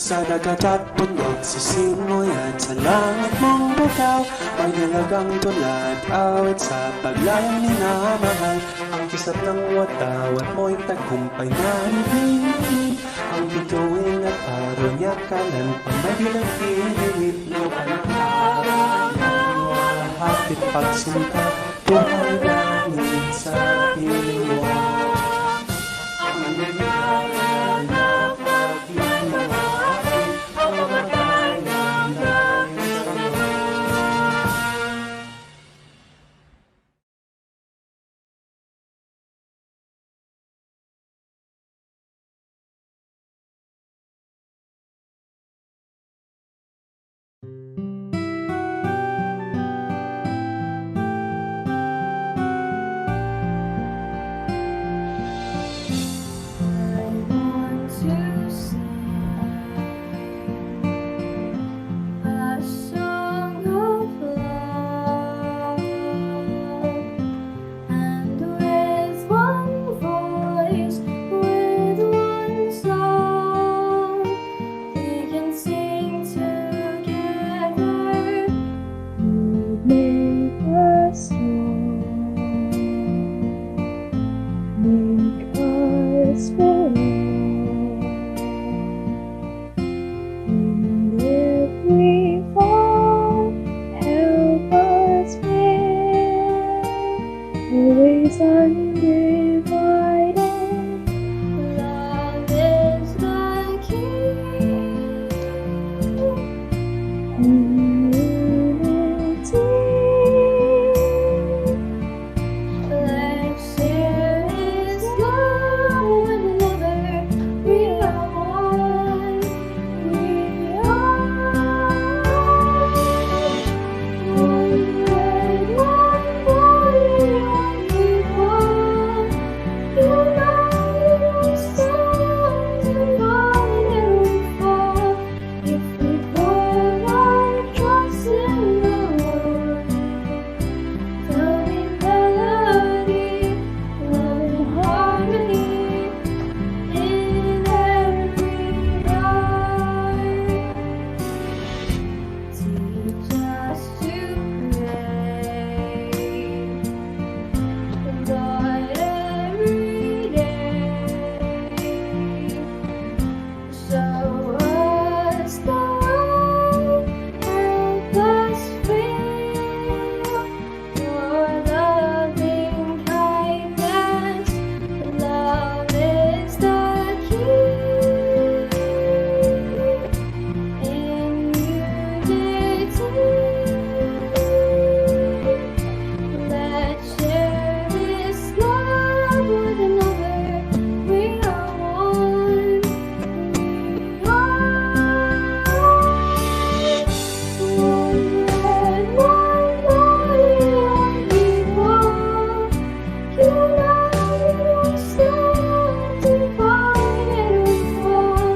Sa dagat at bundok, sa simoy at sa langit mong butaw, may nilagang tulad, awit sa paglayang minamahal. Ang kisap ng watawat mo'y tagumpay na nilingin, ang bituin at araw niya kalan pamagilang inilip. Lupalang hapit pagsunta, buhay langit sa diwa. Ang nangyari na pag-iwalay, ang matay na naisama. I want to sing a song of love, and with one voice, with one song, we can sing together. You make us strong, make us belong. And if we fall, help us bear. Always undivided, love is the key. In unity, let's share His love with another. We are one. We are one red, one body, one people, united we stand, divided we fall. If we put our trust in the Lord, there'll be melody, love and harmony in every heart. Teach us to pray, Lord, every day. Show us the way, help us feel your loving kindness. Love is the key. In unity, let's share this love with another. We are one. We are one red, one body, one people, united we stand, divided we fall.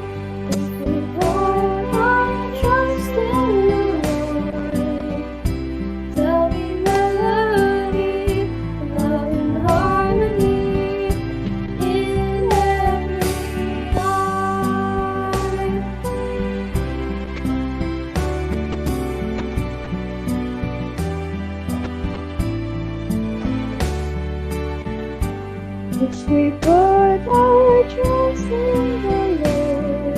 If we put our trust in the Lord, there'll be melody, love and harmony in every heart. If we put our trust in the Lord,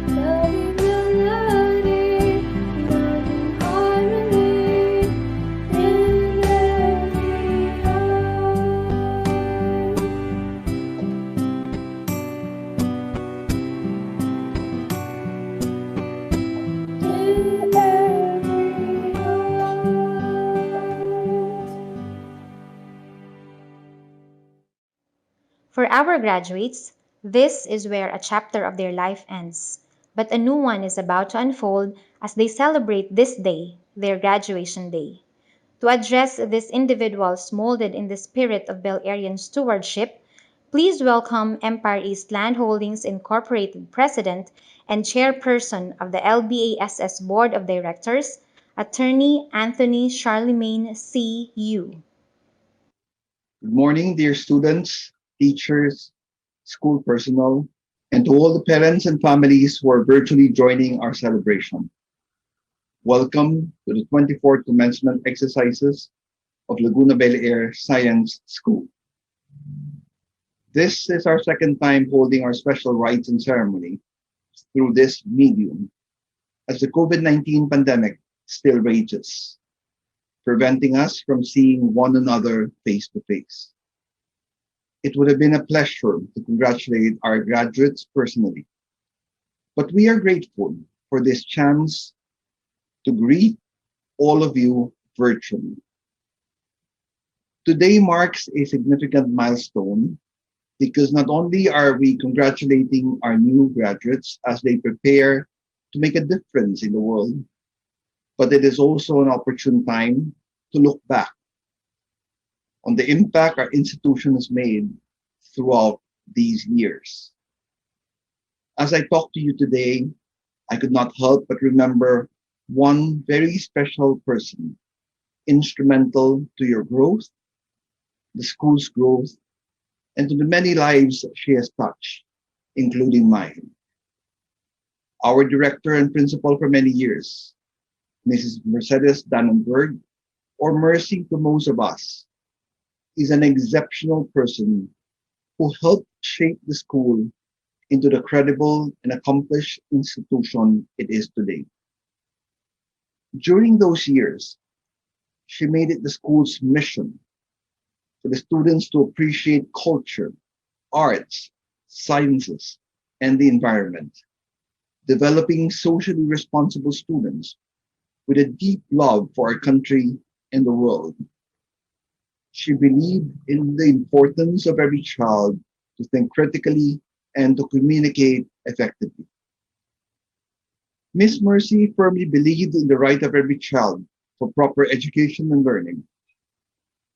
there'll be melody, love and harmony in every heart. In every heart. For our graduates, this is where a chapter of their life ends, but a new one is about to unfold as they celebrate this day, their graduation day. To address these individuals molded in the spirit of Bel-Arian stewardship, please welcome Empire East Land Holdings Incorporated President and Chairperson of the LBASS Board of Directors, Attorney Anthony Charlemagne C.U. Good morning, dear students, teachers, school personnel, And to all the parents and families who are virtually joining our celebration, welcome to the 24th commencement exercises of Laguna Bel Air Science School. This is our second time holding our special rites and ceremony through this medium as the COVID-19 pandemic still rages, preventing us from seeing one another face to face. It would have been a pleasure to congratulate our graduates personally, but we are grateful for this chance to greet all of you virtually. Today marks a significant milestone because not only are we congratulating our new graduates as they prepare to make a difference in the world, but it is also an opportune time to look back on the impact our institution has made throughout these years. As I talk to you today, I could not help but remember one very special person, instrumental to your growth, the school's growth, and to the many lives she has touched, including mine. Our director and principal for many years, Mrs. Mercedes Dannenberg, or Mercy to most of us, is an exceptional person who helped shape the school into the credible and accomplished institution it is today. During those years, she made it the school's mission for the students to appreciate culture, arts, sciences, and the environment, developing socially responsible students with a deep love for our country and the world. She believed in the importance of every child to think critically and to communicate effectively. Miss Mercy firmly believed in the right of every child for proper education and learning.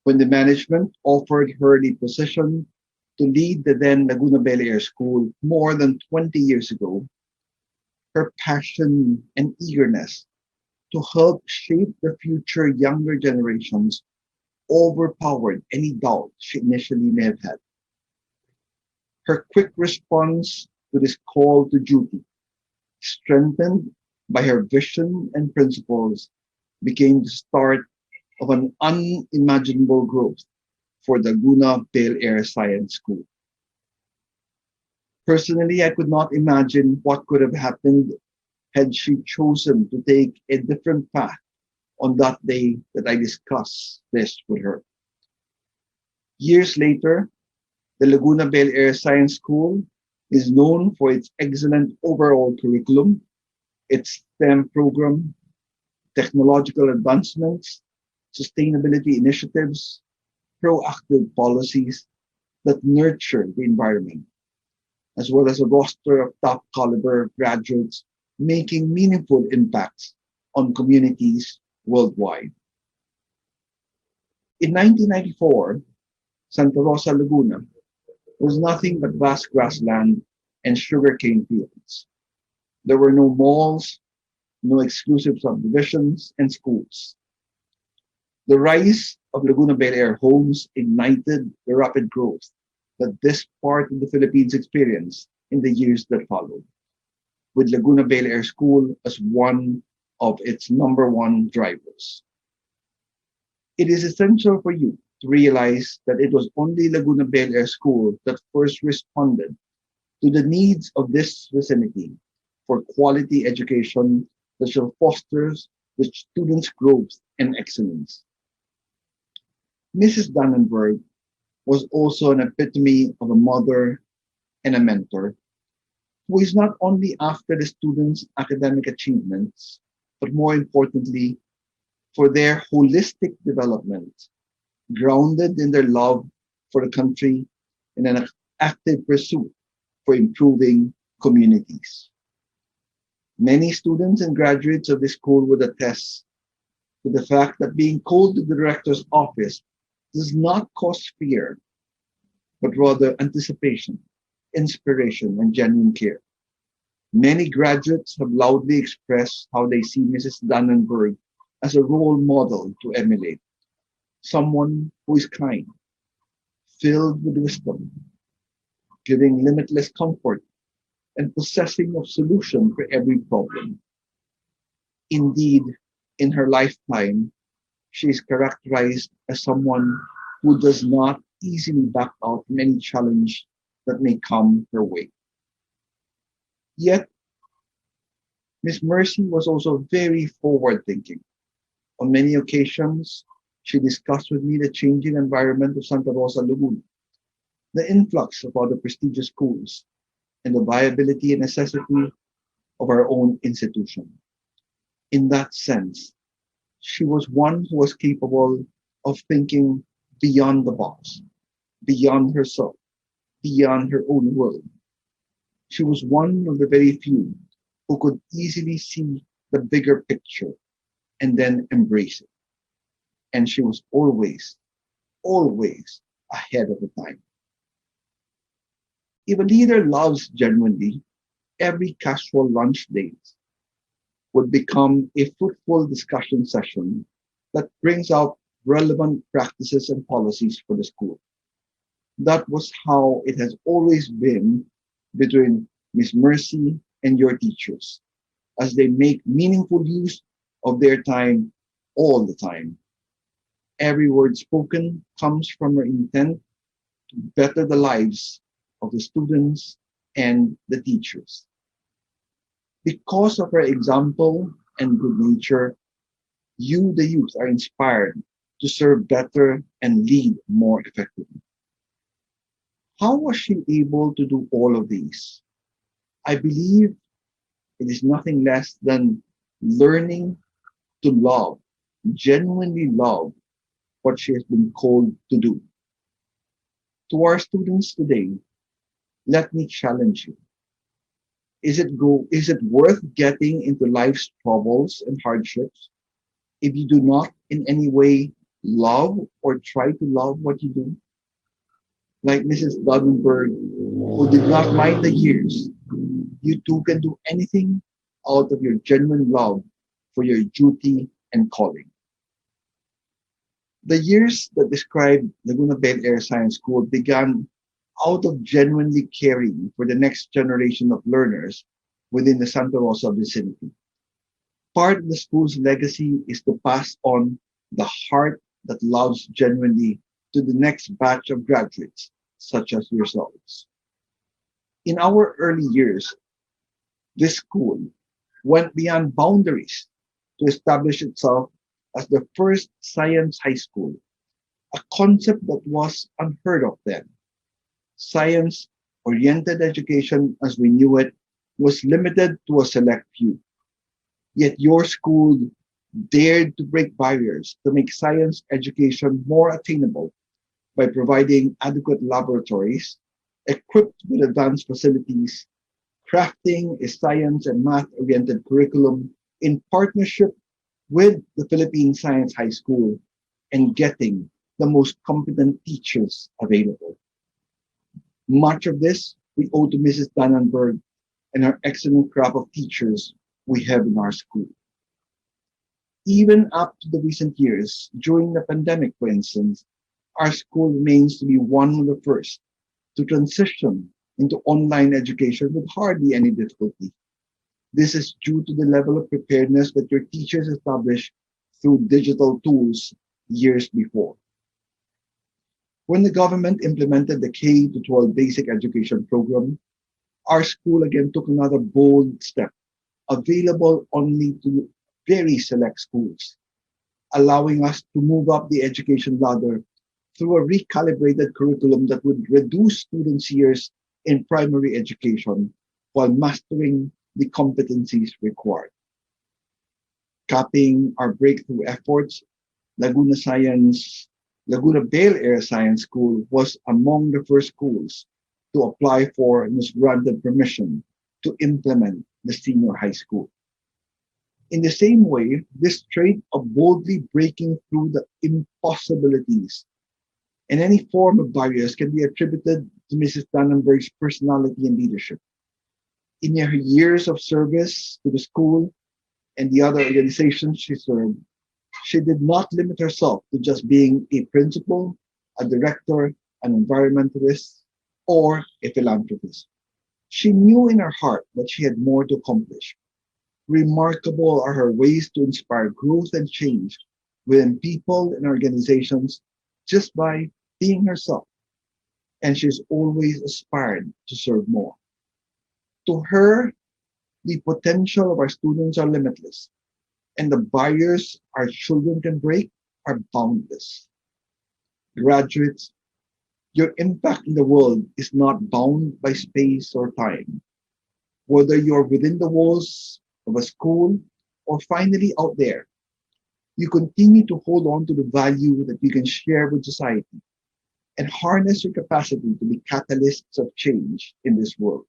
When the management offered her the position to lead the then Laguna Bel Air School more than 20 years ago, her passion and eagerness to help shape the future younger generations overpowered any doubt she initially may have had. Her quick response to this call to duty, strengthened by her vision and principles, became the start of an unimaginable growth for the Laguna Bel Air Science School. Personally, I could not imagine what could have happened had she chosen to take a different path on that day that I discussed this with her. Years later, the Laguna Bel Air Science School is known for its excellent overall curriculum, its STEM program, technological advancements, sustainability initiatives, proactive policies that nurture the environment, as well as a roster of top caliber graduates making meaningful impacts on communities worldwide. In 1994, Santa Rosa, Laguna was nothing but vast grassland and sugarcane fields. There were no malls, no exclusive subdivisions, and schools. The rise of Laguna Bel Air homes ignited the rapid growth that this part of the Philippines experienced in the years that followed, with Laguna Bel Air School as one of its number one drivers. It is essential for you to realize that it was only Laguna Bel Air School that first responded to the needs of this vicinity for quality education that shall foster the students' growth and excellence. Mrs. Dannenberg was also an epitome of a mother and a mentor who is not only after the students' academic achievements, but more importantly, for their holistic development, grounded in their love for the country and an active pursuit for improving communities. Many students and graduates of this school would attest to the fact that being called to the director's office does not cause fear, but rather anticipation, inspiration, and genuine care. Many graduates have loudly expressed how they see Mrs. Dannenberg as a role model to emulate, someone who is kind, filled with wisdom, giving limitless comfort and possessing of solution for every problem. Indeed, in her lifetime, she is characterized as someone who does not easily back out from any challenge that may come her way. Yet, Miss Mercy was also very forward thinking. On many occasions, she discussed with me the changing environment of Santa Rosa, Laguna, the influx of other prestigious schools, and the viability and necessity of our own institution. In that sense, she was one who was capable of thinking beyond the box, beyond herself, beyond her own world. She was one of the very few who could easily see the bigger picture and then embrace it. And she was always, always ahead of the time. If a leader loves genuinely, every casual lunch date would become a fruitful discussion session that brings out relevant practices and policies for the school. That was how it has always been between Miss Mercy and your teachers, as they make meaningful use of their time all the time. Every word spoken comes from her intent to better the lives of the students and the teachers. Because of her example and good nature, you, the youth, are inspired to serve better and lead more effectively. How was she able to do all of these? I believe it is nothing less than learning to love, genuinely love what she has been called to do. To our students today, let me challenge you. Is it worth getting into life's troubles and hardships if you do not in any way love or try to love what you do? Like Mrs. Dudenberg, who did not mind the years, you too can do anything out of your genuine love for your duty and calling. The years that describe Laguna Bel Air Science School began out of genuinely caring for the next generation of learners within the Santa Rosa vicinity. Part of the school's legacy is to pass on the heart that loves genuinely to the next batch of graduates, such as yourselves. In our early years, this school went beyond boundaries to establish itself as the first science high school, a concept that was unheard of then. Science-oriented education as we knew it was limited to a select few. Yet your school dared to break barriers to make science education more attainable by providing adequate laboratories, equipped with advanced facilities, crafting a science and math-oriented curriculum in partnership with the Philippine Science High School, and getting the most competent teachers available. Much of this we owe to Mrs. Dannenberg and her excellent crop of teachers we have in our school. Even up to the recent years, during the pandemic, for instance, our school remains to be one of the first to transition into online education with hardly any difficulty. This is due to the level of preparedness that your teachers established through digital tools years before. When the government implemented the K to 12 basic education program, our school again took another bold step, available only to very select schools, allowing us to move up the education ladder through a recalibrated curriculum that would reduce students' years in primary education while mastering the competencies required. Capping our breakthrough efforts, Laguna Bel Air Science School was among the first schools to apply for and was granted permission to implement the senior high school. In the same way, this trait of boldly breaking through the impossibilities and any form of barriers can be attributed to Mrs. Dannenberg's personality and leadership. In her years of service to the school and the other organizations she served, she did not limit herself to just being a principal, a director, an environmentalist, or a philanthropist. She knew in her heart that she had more to accomplish. Remarkable are her ways to inspire growth and change within people and organizations just by being herself. And she's always aspired to serve more. To her, the potential of our students are limitless, and the barriers our children can break are boundless. Graduates, your impact in the world is not bound by space or time. Whether you're within the walls of a school or finally out there, you continue to hold on to the value that you can share with society and harness your capacity to be catalysts of change in this world.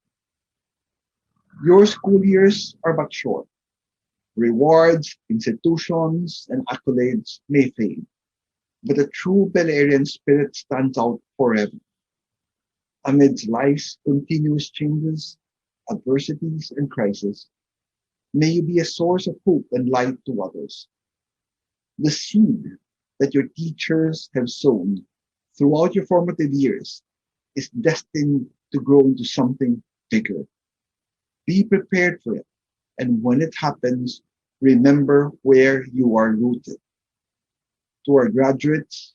Your school years are but short. Rewards, institutions, and accolades may fade, but a true Belairian spirit stands out forever. Amidst life's continuous changes, adversities, and crises, may you be a source of hope and light to others. The seed that your teachers have sown throughout your formative years is destined to grow into something bigger. Be prepared for it. And when it happens, remember where you are rooted. To our graduates,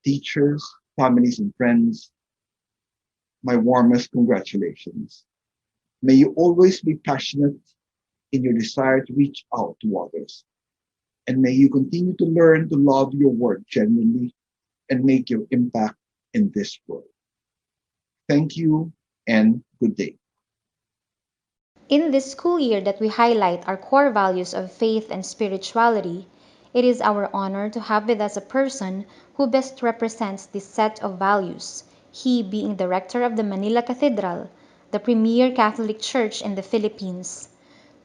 teachers, families, and friends, my warmest congratulations. May you always be passionate in your desire to reach out to others. And may you continue to learn to love your work genuinely and make your impact in this world. Thank you and good day. In this school year that we highlight our core values of faith and spirituality, it is our honor to have with us a person who best represents this set of values, he being the rector of the Manila Cathedral, the premier Catholic church in the Philippines.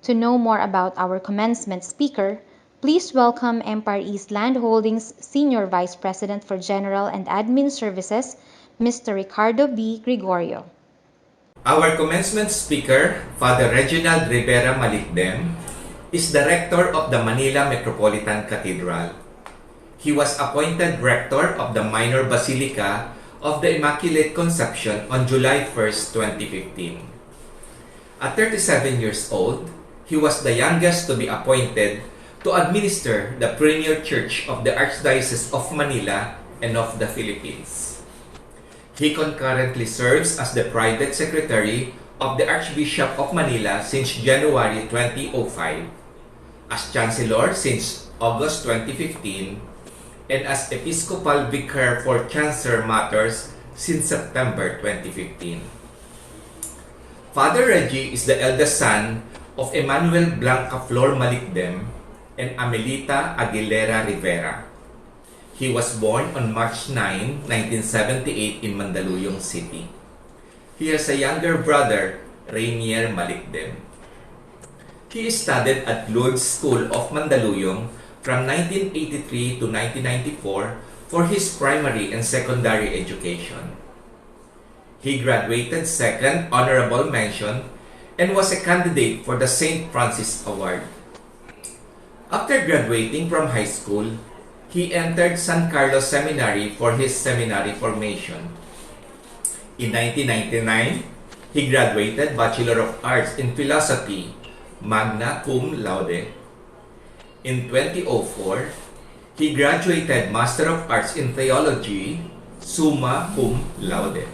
To know more about our commencement speaker, please welcome Empire East Land Holdings Senior Vice President for General and Admin Services, Mr. Ricardo B. Gregorio. Our commencement speaker, Father Reginald Rivera Malikdem, is the rector of the Manila Metropolitan Cathedral. He was appointed rector of the Minor Basilica of the Immaculate Conception on July 1st, 2015. At 37 years old, he was the youngest to be appointed to administer the premier church of the Archdiocese of Manila and of the Philippines. He concurrently serves as the private secretary of the Archbishop of Manila since January 2005, as Chancellor since August 2015, and as Episcopal Vicar for Chancellor Matters since September 2015. Father Reggie is the eldest son of Emmanuel Blanca Flor Malikdem and Amelita Aguilera Rivera. He was born on March 9, 1978 in Mandaluyong City. He has a younger brother, Rainier Malikdem. He studied at Lourdes School of Mandaluyong from 1983 to 1994 for his primary and secondary education. He graduated second honorable mention and was a candidate for the St. Francis Award. After graduating from high school, he entered San Carlos Seminary for his seminary formation. In 1999, he graduated Bachelor of Arts in Philosophy, magna cum laude. In 2004, he graduated Master of Arts in Theology, summa cum laude.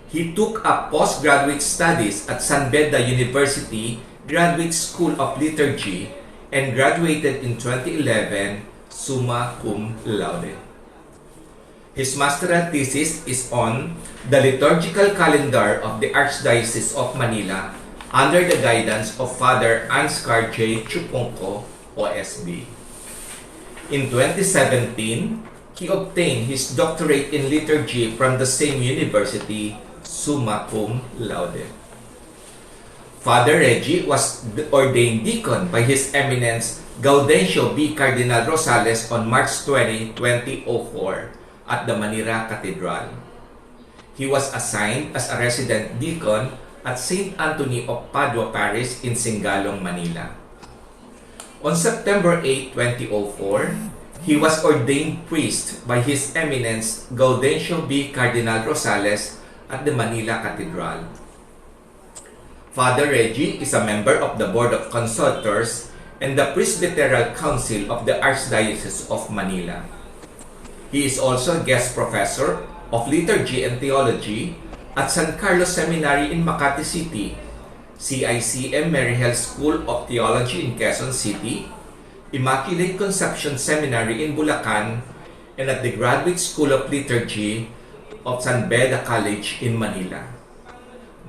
He took up postgraduate studies at San Beda University Graduate School of Liturgy and graduated in 2011, summa cum laude. His masteral thesis is on the liturgical calendar of the Archdiocese of Manila under the guidance of Father Ansgar J. Chuponco, OSB. In 2017, he obtained his doctorate in liturgy from the same university, summa cum laude. Father Reggie was ordained deacon by His Eminence Gaudencio B. Cardinal Rosales on March 20, 2004 at the Manila Cathedral. He was assigned as a resident deacon at St. Anthony of Padua Parish in Singalong, Manila. On September 8, 2004, he was ordained priest by His Eminence Gaudencio B. Cardinal Rosales at the Manila Cathedral. Father Reggie is a member of the Board of Consultors and the Presbyteral Council of the Archdiocese of Manila. He is also a guest professor of Liturgy and Theology at San Carlos Seminary in Makati City, CICM Maryhill School of Theology in Quezon City, Immaculate Conception Seminary in Bulacan, and at the Graduate School of Liturgy of San Beda College in Manila.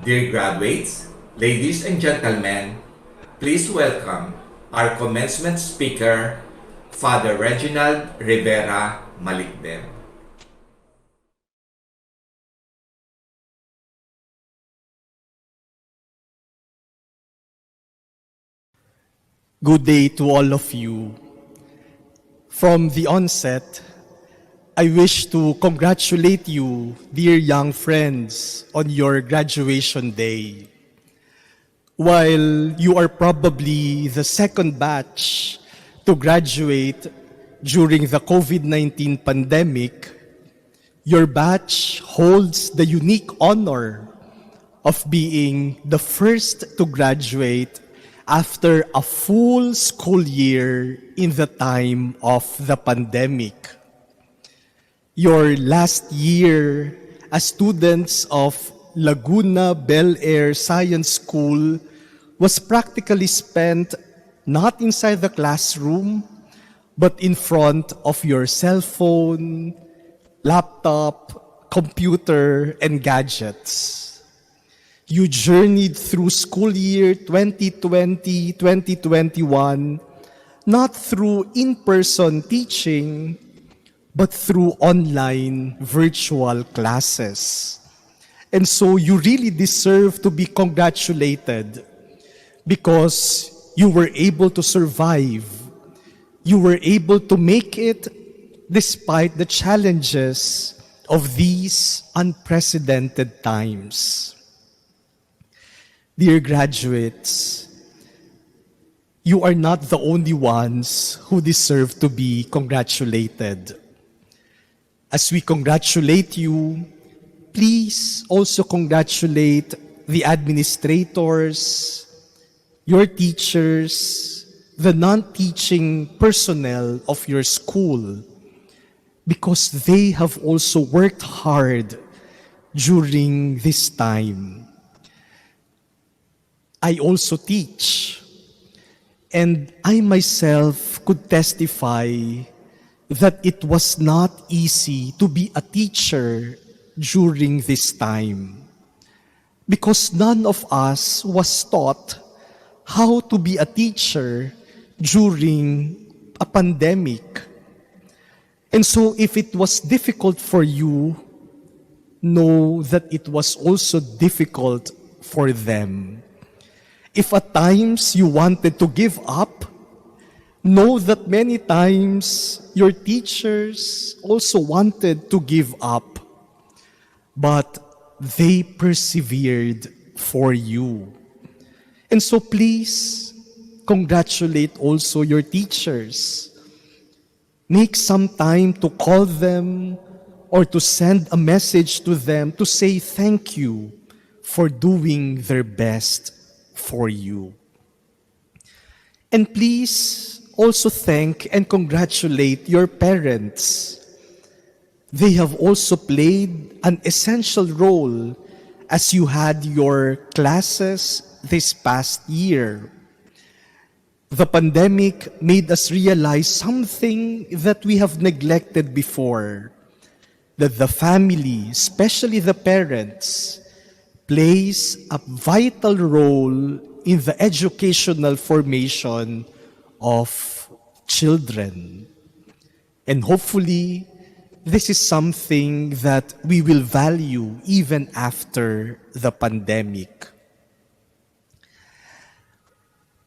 Dear graduates, ladies and gentlemen, please welcome our commencement speaker, Father Reginald Rivera Malikdem. Good day to all of you. From the onset, I wish to congratulate you, dear young friends, on your graduation day. While you are probably the second batch to graduate during the COVID-19 pandemic, your batch holds the unique honor of being the first to graduate after a full school year in the time of the pandemic. Your last year as students of Laguna Bel Air Science School was practically spent not inside the classroom, but in front of your cell phone, laptop, computer, and gadgets. You journeyed through school year 2020-2021 not through in-person teaching, but through online virtual classes. And so you really deserve to be congratulated because you were able to survive. You were able to make it despite the challenges of these unprecedented times. Dear graduates, you are not the only ones who deserve to be congratulated. As we congratulate you, please also congratulate the administrators, your teachers, the non-teaching personnel of your school, because they have also worked hard during this time. I also teach, and I myself could testify that it was not easy to be a teacher during this time, because none of us was taught how to be a teacher during a pandemic. And so if it was difficult for you, know that it was also difficult for them. If at times you wanted to give up, know that many times your teachers also wanted to give up, but they persevered for you. And so please congratulate also your teachers. Make some time to call them or to send a message to them to say thank you for doing their best for you. And please also thank and congratulate your parents. They have also played an essential role as you had your classes this past year. The pandemic made us realize something that we have neglected before, that the family, especially the parents, plays a vital role in the educational formation of children. And hopefully, this is something that we will value even after the pandemic.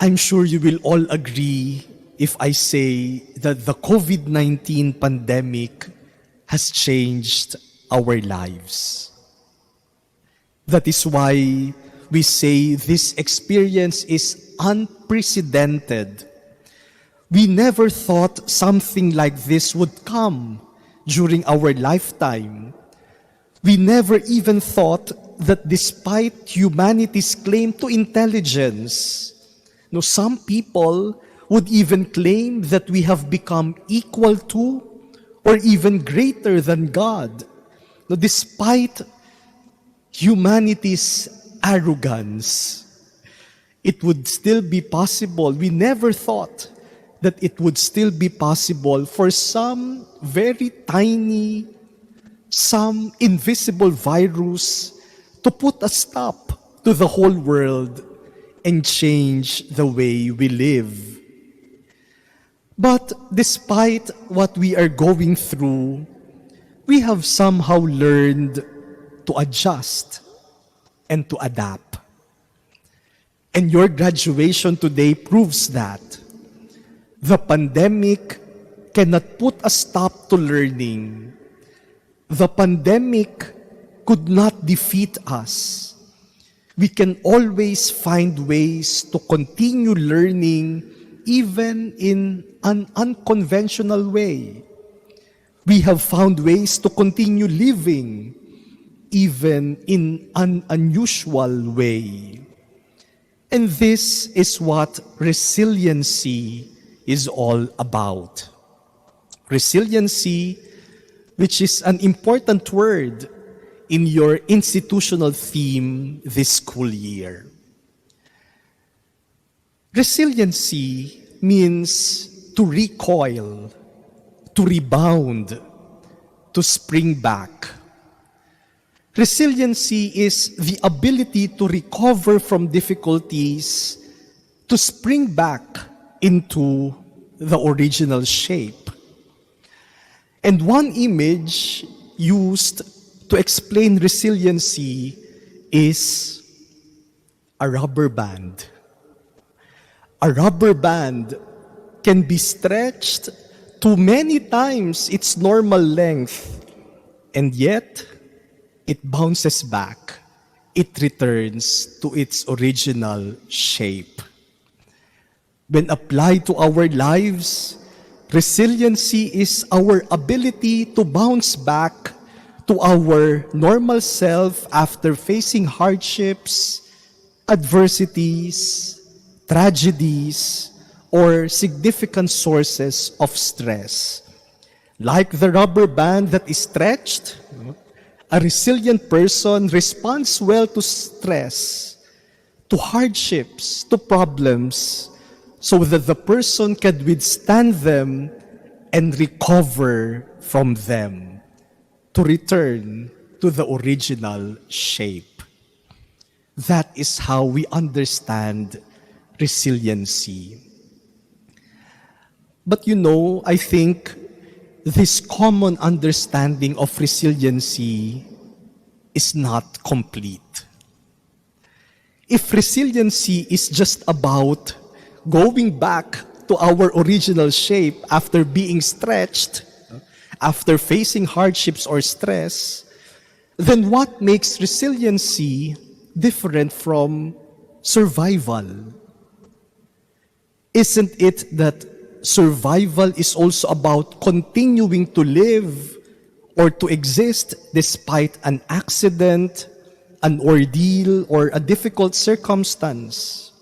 I'm sure you will all agree if I say that the COVID-19 pandemic has changed our lives. That is why we say this experience is unprecedented. We never thought something like this would come during our lifetime. We never even thought that despite humanity's claim to intelligence, no, some people would even claim that we have become equal to or even greater than God. No, despite humanity's arrogance, it would still be possible. We never thought that it would still be possible for some very tiny, some invisible virus to put a stop to the whole world and change the way we live. But despite what we are going through, we have somehow learned to adjust and to adapt. And your graduation today proves that. The pandemic cannot put a stop to learning. The pandemic could not defeat us. We can always find ways to continue learning even in an unconventional way. We have found ways to continue living even in an unusual way. And this is what resiliency is all about. Resiliency, which is an important word in your institutional theme this school year. Resiliency means to recoil, to rebound, to spring back. Resiliency is the ability to recover from difficulties, to spring back into the original shape. And one image used to explain resiliency is a rubber band. A rubber band can be stretched to many times its normal length, and yet it bounces back. It returns to its original shape. When applied to our lives, resiliency is our ability to bounce back to our normal self after facing hardships, adversities, tragedies, or significant sources of stress. Like the rubber band that is stretched, a resilient person responds well to stress, to hardships, to problems, so that the person can withstand them and recover from them to return to the original shape. That is how we understand resiliency. But I think this common understanding of resiliency is not complete. If resiliency is just about going back to our original shape after being stretched, after facing hardships or stress, then what makes resiliency different from survival? Isn't it that survival is also about continuing to live or to exist despite an accident, an ordeal, or a difficult circumstance?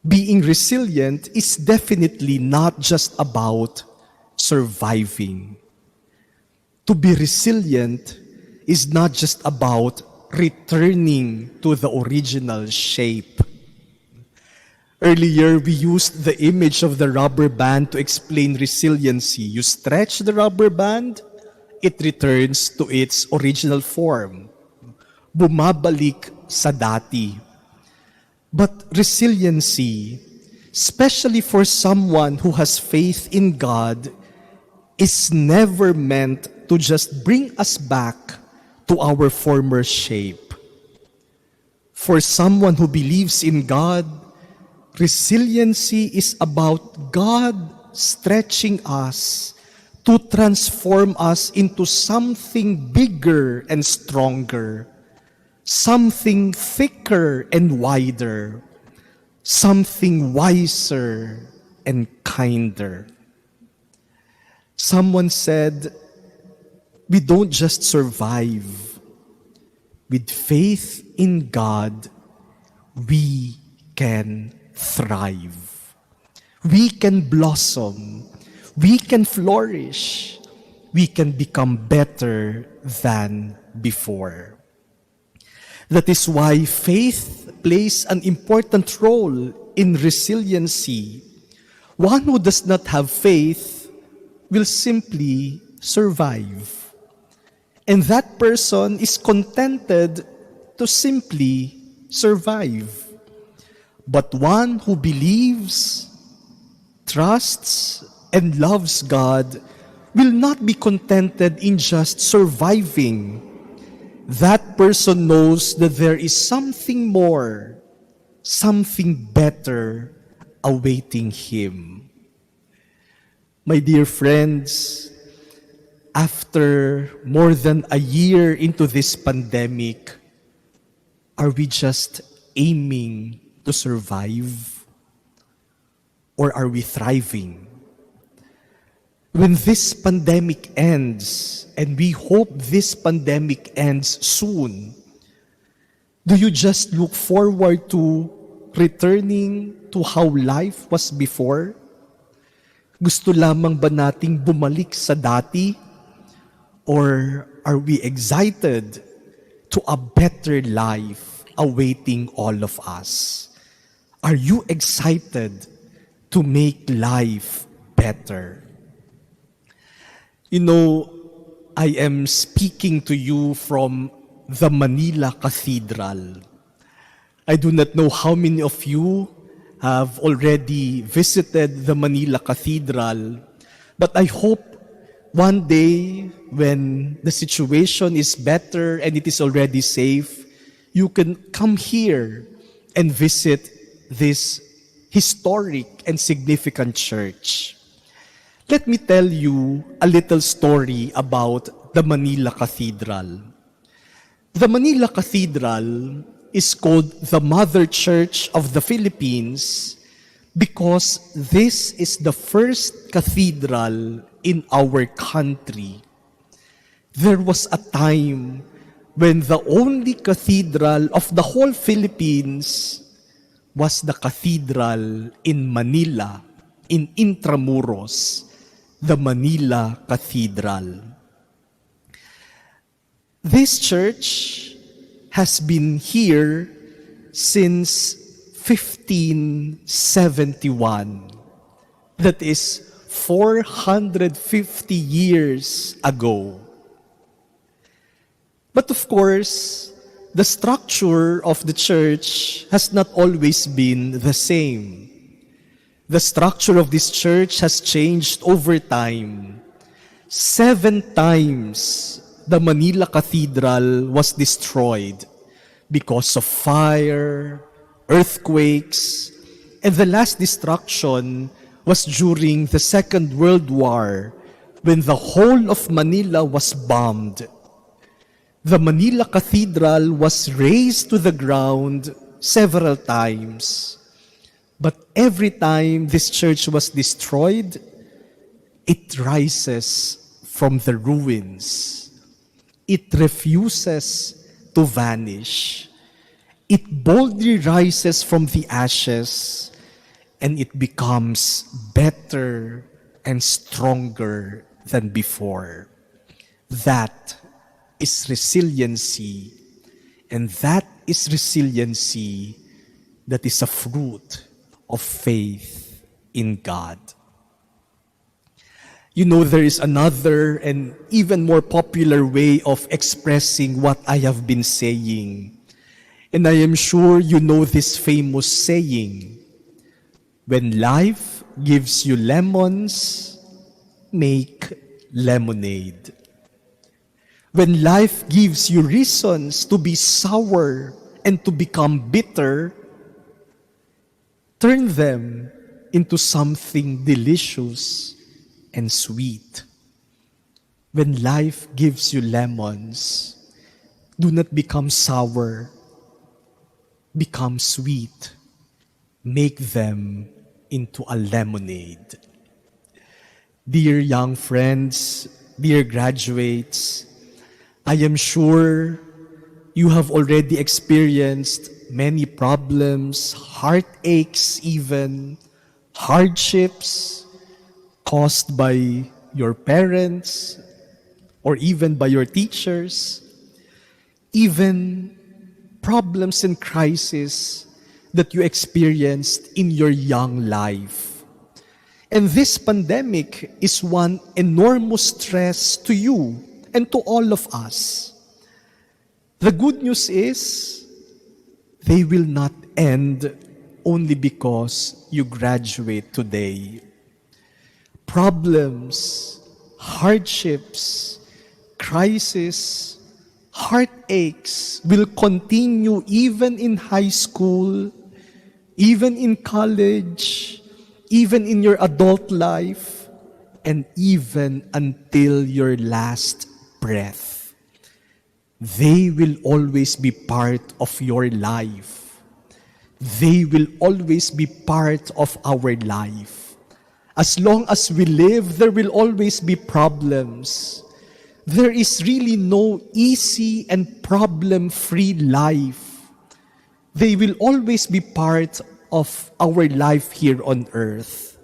Being resilient is definitely not just about surviving. To be resilient is not just about returning to the original shape. Earlier, we used the image of the rubber band to explain resiliency. You stretch the rubber band, it returns to its original form. Bumabalik sa dati. But resiliency, especially for someone who has faith in God, is never meant to just bring us back to our former shape. For someone who believes in God, resiliency is about God stretching us to transform us into something bigger and stronger, something thicker and wider, something wiser and kinder. Someone said, we don't just survive, With faith in God, we can thrive. We can blossom. We can flourish. We can become better than before. That is why faith plays an important role in resiliency. One who does not have faith will simply survive. And that person is contented to simply survive. But one who believes, trusts, and loves God will not be contented in just surviving. That person knows that there is something more, something better awaiting him. My dear friends, after more than a year into this pandemic, are we just aiming to survive? Or are we thriving? When this pandemic ends, and we hope this pandemic ends soon, do you just look forward to returning to how life was before? Gusto lamang ba nating bumalik sa dati? Or are we excited to a better life awaiting all of us? Are you excited to make life better? You know, I am speaking to you from the Manila Cathedral. I do not know how many of you have already visited the Manila Cathedral, but I hope one day when the situation is better and it is already safe, you can come here and visit this historic and significant church. Let me tell you a little story about the Manila Cathedral. The Manila Cathedral is called the Mother Church of the Philippines because this is the first cathedral in our country. There was a time when the only cathedral of the whole Philippines was the cathedral in Manila, in Intramuros, the Manila Cathedral. This church has been here since 1571. That is 450 years ago. But of course, the structure of the church has not always been the same. The structure of this church has changed over time. 7 times the Manila Cathedral was destroyed because of fire, earthquakes, and the last destruction was during the Second World War when the whole of Manila was bombed. The Manila Cathedral was razed to the ground several times. But every time this church was destroyed, it rises from the ruins. It refuses to vanish. It boldly rises from the ashes, and it becomes better and stronger than before. That is resiliency, and that is resiliency that is a fruit of faith in God. You know, there is another and even more popular way of expressing what I have been saying. And I am sure you know this famous saying, when life gives you lemons, make lemonade. When life gives you reasons to be sour and to become bitter, turn them into something delicious and sweet. When life gives you lemons, do not become sour, become sweet. Make them into a lemonade. Dear young friends, dear graduates, I am sure You have already experienced many problems, heartaches, even hardships caused by your parents or even by your teachers, even problems and crises that you experienced in your young life. And this pandemic is one enormous stress to you and to all of us. The good news is they will not end only because you graduate today. Problems, hardships, crises, heartaches will continue even in high school, even in college, even in your adult life, and even until your last breath. They will always be part of your life. They will always be part of our life. As long as we live, there will always be problems. There is really no easy and problem-free life. They will always be part of our life here on earth.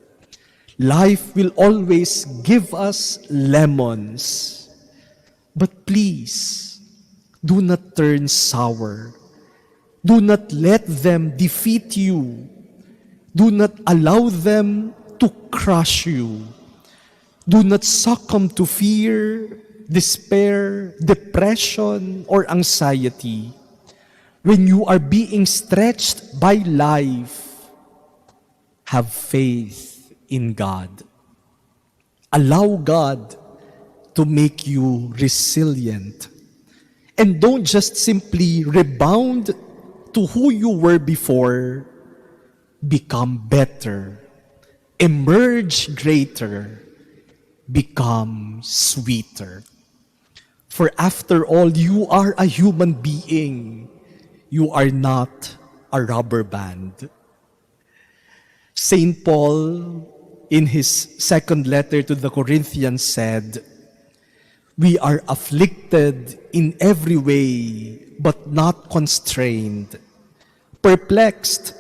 Life will always give us lemons. But please, do not turn sour. Do not let them defeat you. Do not allow them to crush you. Do not succumb to fear, despair, depression, or anxiety. When you are being stretched by life, have faith in God. Allow God to make you resilient. And don't just simply rebound to who you were before. Become better. Emerge greater. Become sweeter. For after all, you are a human being. You are not a rubber band. Saint Paul, in his second letter to the Corinthians, said, "We are afflicted in every way, but not constrained, perplexed,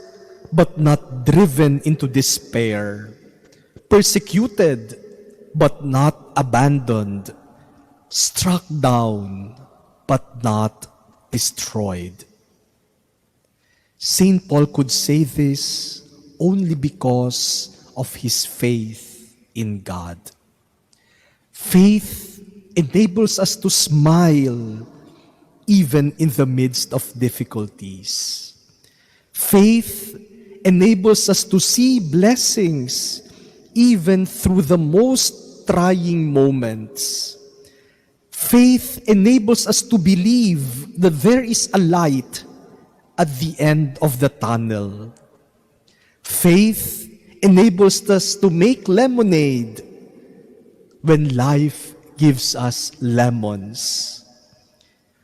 but not driven into despair, persecuted, but not abandoned, struck down, but not destroyed." Saint Paul could say this only because of his faith in God. Faith enables us to smile even in the midst of difficulties. Faith enables us to see blessings even through the most trying moments. Faith enables us to believe that there is a light at the end of the tunnel. Faith enables us to make lemonade when life gives us lemons.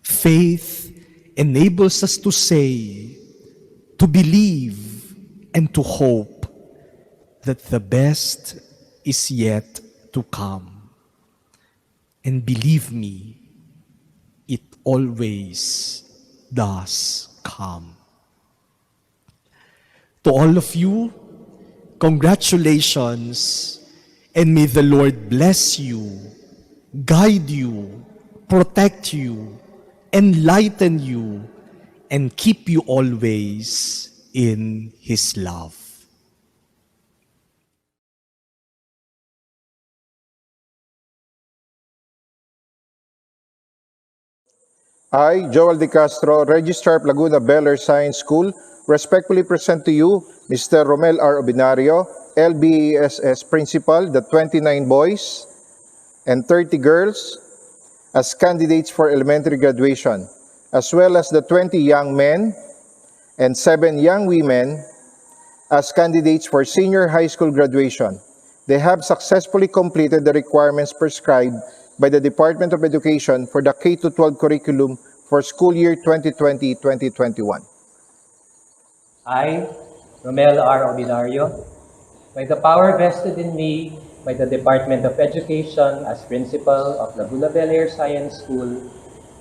Faith enables us to say, to believe, and to hope that the best is yet to come. And believe me, it always does come. To all of you, congratulations, and may the Lord bless you, guide you, protect you, enlighten you, and keep you always in His love. I, Joel De Castro, Registrar of Laguna Beller Science School, respectfully present to you Mr. Romel R. Obinario, LBESS Principal, the 29 boys and 30 girls as candidates for elementary graduation, as well as the 20 young men and 7 young women as candidates for senior high school graduation. They have successfully completed the requirements prescribed by the Department of Education for the K-12 curriculum for school year 2020-2021. I, Romel R. Obinario, by the power vested in me by the Department of Education as Principal of Laguna Beller Science School,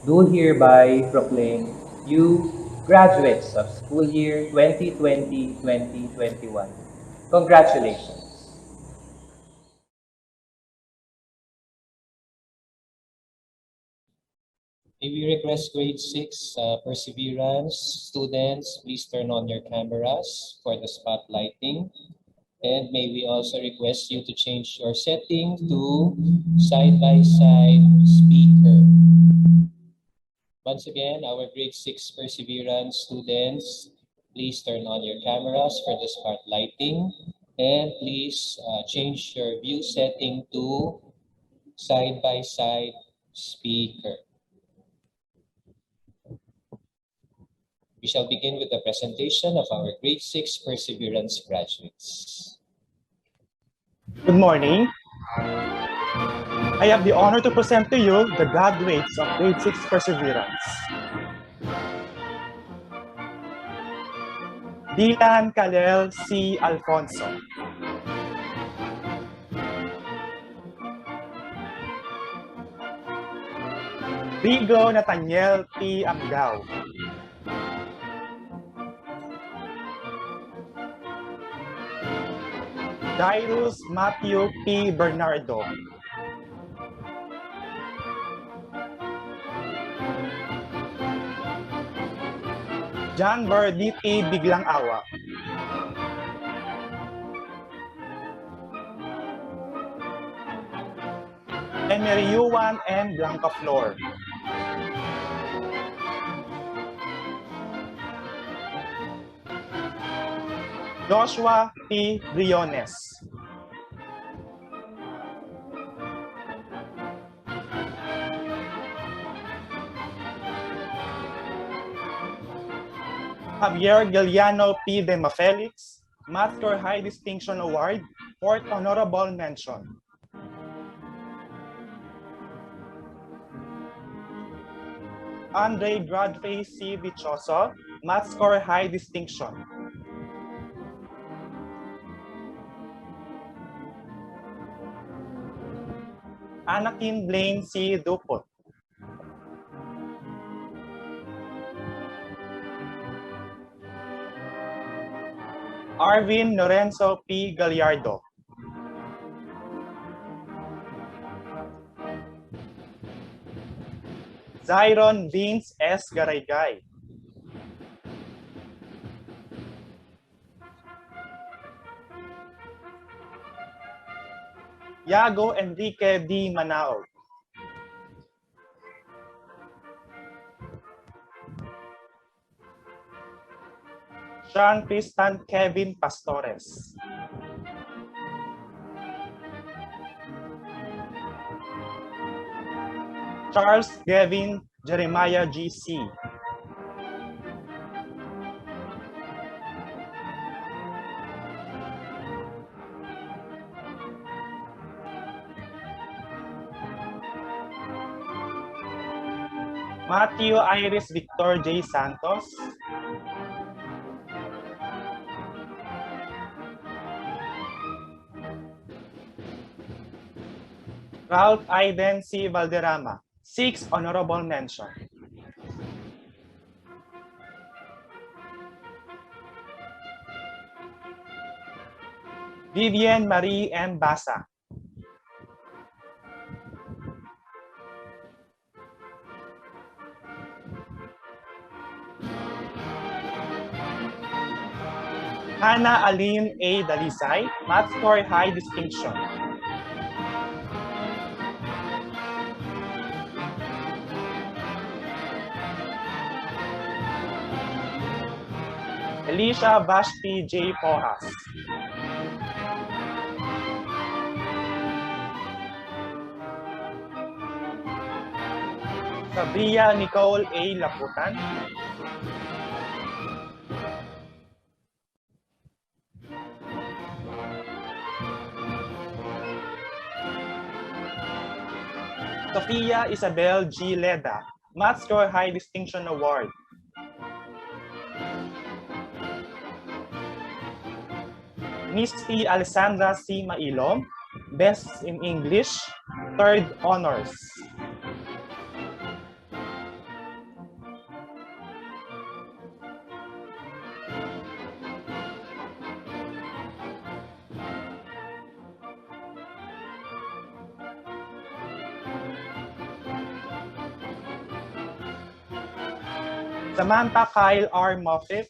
do hereby proclaim you graduates of school year 2020-2021. Congratulations. May we request grade 6 perseverance students, please turn on your cameras for the spotlighting. And may we also request you to change your setting to side-by-side speaker. Once again, our grade 6 perseverance students, please turn on your cameras for the spotlighting. And please change your view setting to side-by-side speaker. We shall begin with the presentation of our grade 6 perseverance graduates. Good morning. I have the honor to present to you the graduates of grade 6 Perseverance. Dylan Kalel C. Alfonso. Rigo Nathaniel P. Amgao. Jairus Matthew P. Bernardo. John Verdi P. Biglang Awa. Emery Yuan M. Blancaflor. Joshua P. Briones. Javier Giliano P. de Mafelix, Math Score High Distinction Award, 4th Honorable Mention. Andre Godfrey C. Dichoso, Math Score High Distinction. Anakin Blaine C. Duput. Arvin Lorenzo P. Gallardo. Zyron Vince S. Garaygay. Yago Enrique D. Manao. Sean Tristan Kevin Pastores. Charles Gavin Jeremiah G.C. Matthew Iris Victor J. Santos. Ralph Aiden C. Valderrama, 6th Honorable Mention. Vivian Marie M. Basa. Hannah Aline A. Dalisay, Math Score High Distinction. Alicia Vashti J. Pohas. Sabria Nicole A. Laputan. Sofia Isabel G. Leda, Math Score High Distinction Award. Misty Alessandra C. Mailom, Best in English, 3rd Honors. Samantha Kyle R. Moffitt,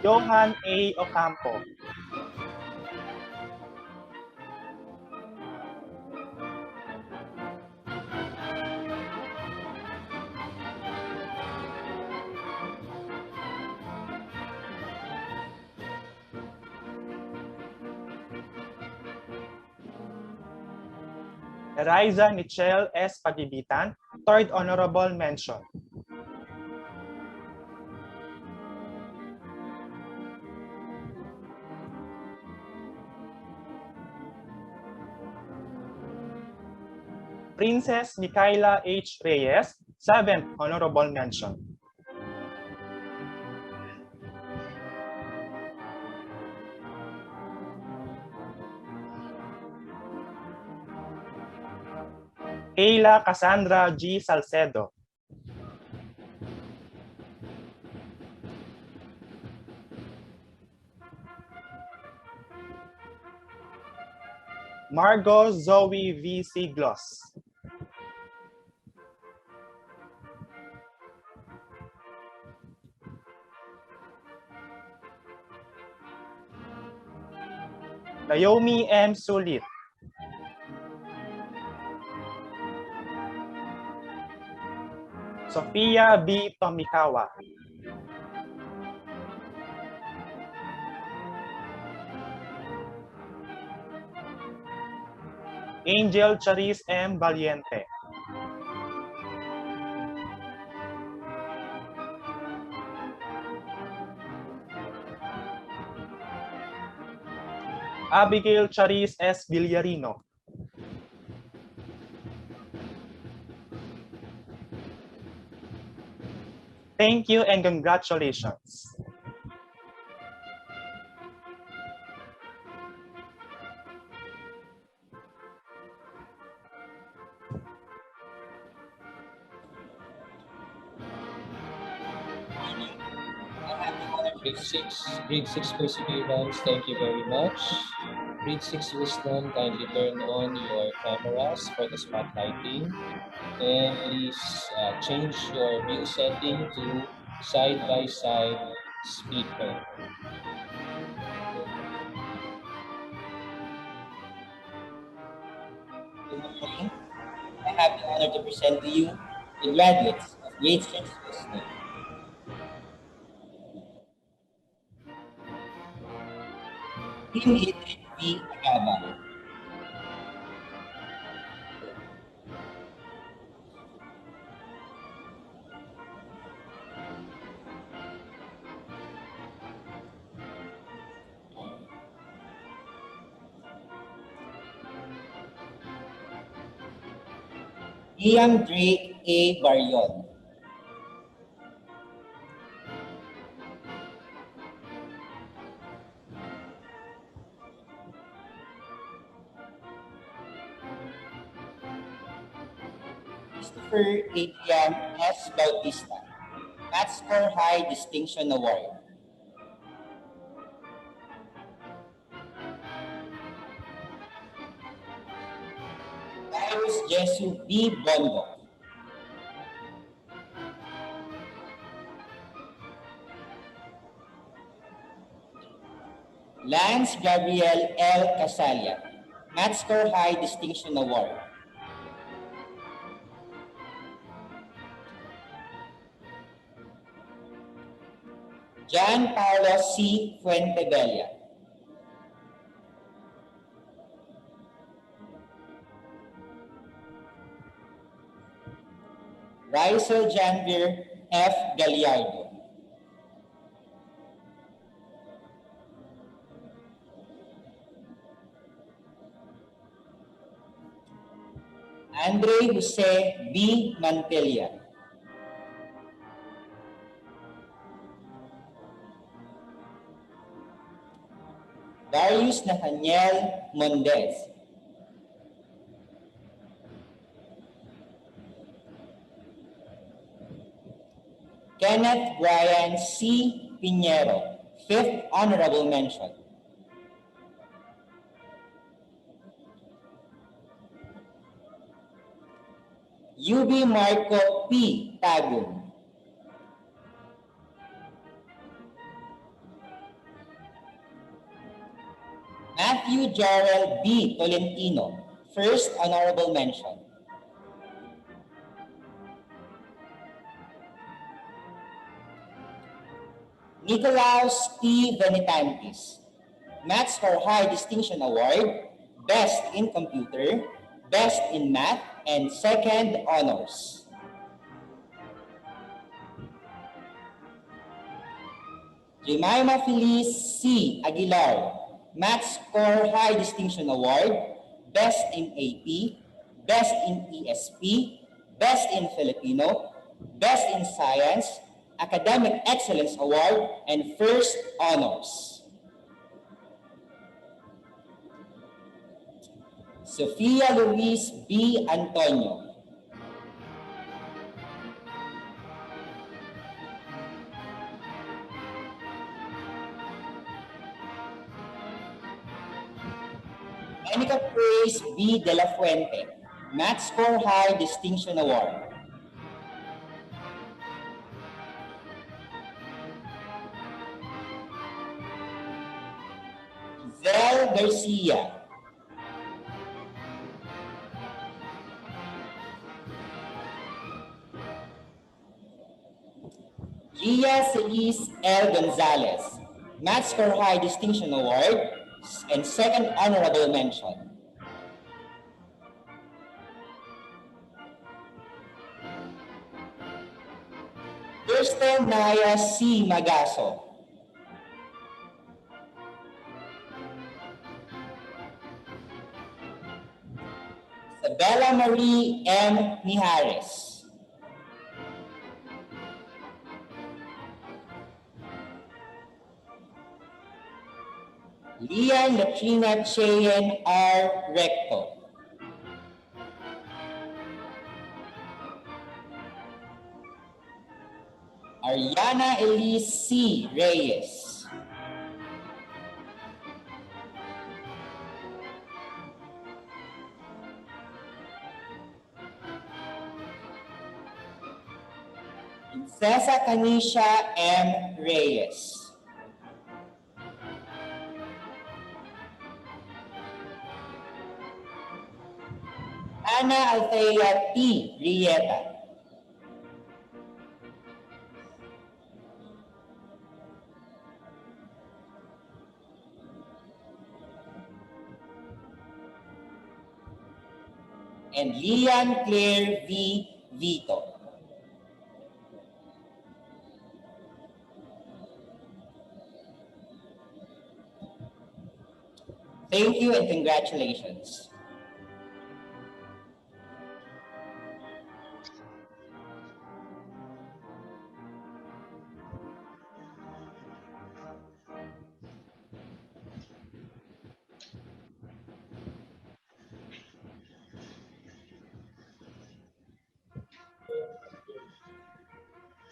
Johan A. Ocampo, Eliza Nichelle S. Pagibitan, third honorable mention. Princess Micaela H. Reyes, seventh honorable mention. Kayla Cassandra G. Salcedo, Margot Zoe V. Siglos, Naomi M. Sulit, Sophia B. Tomikawa, Angel Charis M. Valiente, Abigail Charis S. Villarino, thank you and congratulations. Grade 6 Perseverance, thank you very much. Grade 6 Wisdom, kindly turn on your cameras for the spotlighting. And please change your view setting to side-by-side speaker. Good morning. I have the honor to present to you the graduates of Grade 6 Wisdom. Team Edith V. Agabang. Ian Drake A. Barrion. Christopher Adrian S. Bautista. Math Score High Distinction Award. Darius Jesu B. Bondo. Lance Gabriel L. Casalia. Math Score High Distinction Award. John Paulo C. Fuentebella. Raisel Janvir F. Gallardo. Andre Jose B. Mantilla. Darius Nathaniel Mondez. Kenneth Brian C. Pinheiro. Fifth honorable mention. UB Marco P. Tagum. Matthew Jarrell B. Tolentino, first honorable mention. Nicolaus T. Venitantis, Maths for High Distinction Award, Best in Computer, Best in Math, and Second Honors. Jemima Felice C. Aguilar, Maths Score High Distinction Award, Best in AP, Best in ESP, Best in Filipino, Best in Science, Academic Excellence Award, and First Honors. Sofia Luis B. Antonio, Monica Praise B. De La Fuente, Math Score High Distinction Award. Zel Garcia, Gia Celis L. Gonzalez, Math Score High Distinction Award and Second Honorable Mention. Kirsten Naya C. Magaso, Isabella Marie M. Mijares, Lian Latrina Cheyenne R. Recto, Ariana Elise C. Reyes, Princesa Kanisha M. Reyes, Ana Althea T. Rieta, and Lian Claire V. Vito. Thank you and congratulations.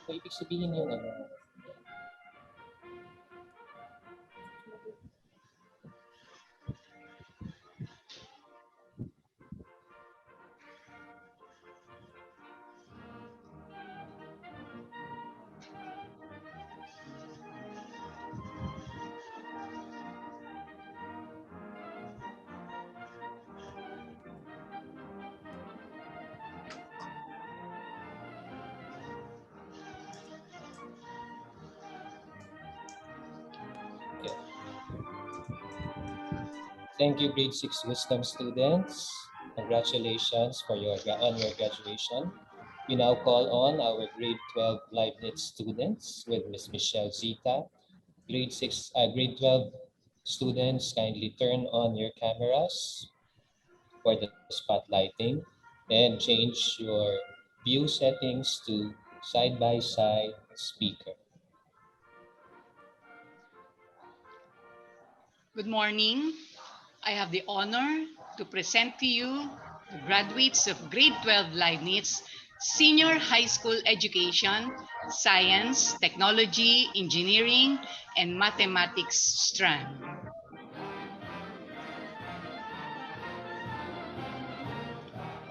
So, ibig sabihin yun, Thank you, grade 6 wisdom students. Congratulations on your graduation. We now call on our grade 12 Leibniz students with Miss Michelle Zita. Grade 12 students, kindly turn on your cameras for the spotlighting and change your view settings to side-by-side speaker. Good morning. I have the honor to present to you the graduates of grade 12 Leibniz Senior high school education, science, technology, engineering, and mathematics strand.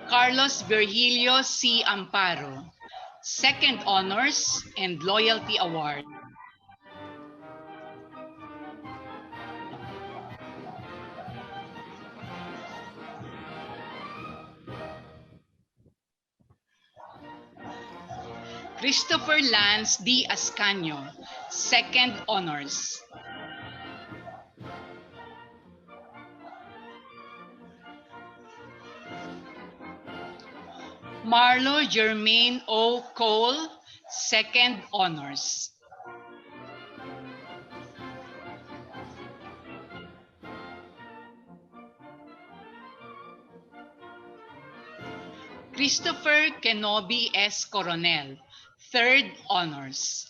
Carlos Virgilio C. Amparo, second honors and loyalty award. Christopher Lance D. Ascanio, second honors. Marlo Germain O. Cole, second honors. Christopher Kenobi S. Coronel, third honors.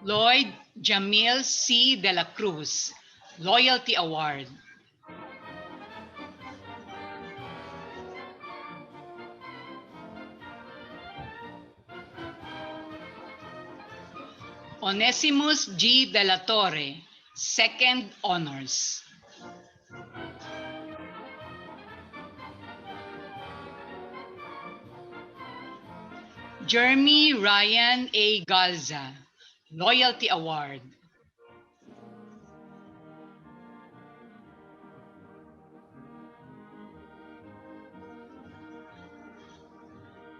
Lloyd Jamil C. De la Cruz, Loyalty Award. Onesimus G. De la Torre, second honors. Jeremy Ryan A. Galza, Loyalty Award.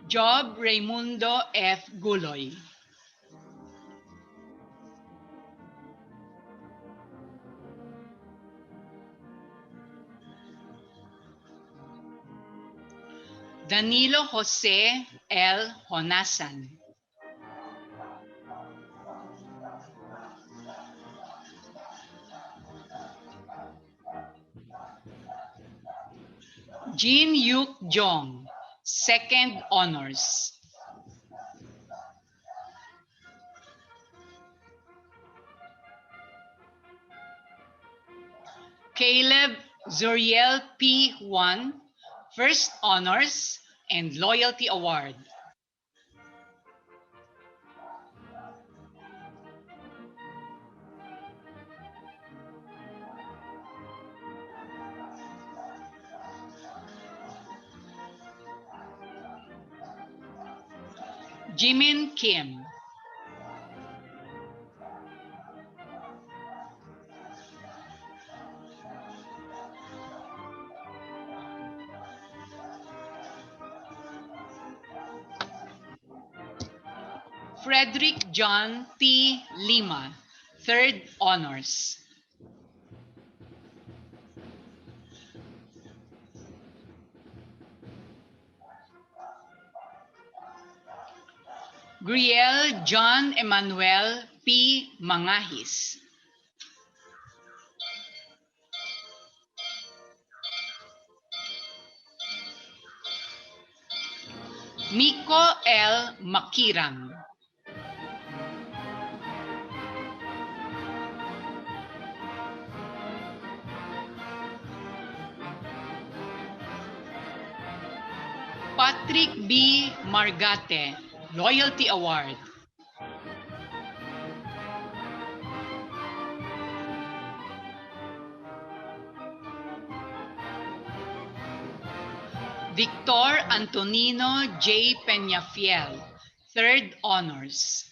Job Raimundo F. Guloy. Danilo Jose L. Honasan. Jin Yuk Jong, second honors. Caleb Zuriel P. Juan, first honors and loyalty award. Jimin Kim. Frederick John T. Lima, third honors. Griel John Emmanuel P. Mangahis. Miko L. Makirang. Patrick B. Margate, Loyalty Award. Victor Antonino J. Peñafiel, third honors.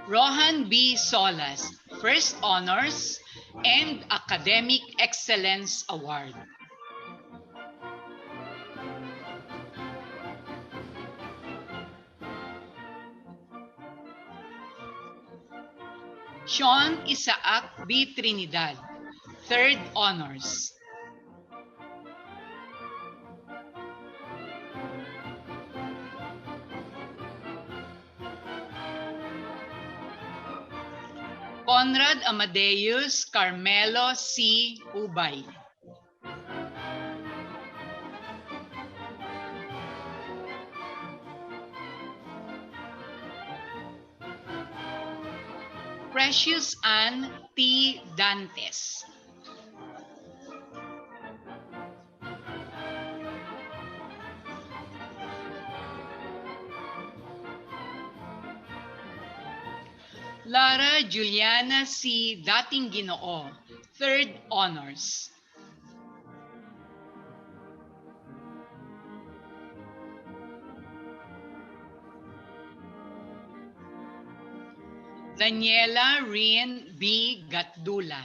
Rohan B. Solas, first honors and Academic Excellence Award. Sean Isaac B. Trinidad, third honors. Conrad Amadeus Carmelo C. Ubay. Precious Ann T. Dantes. Lara Juliana C. Dating Ginoo, 3rd Honors. Daniela Rin B. Gatdula.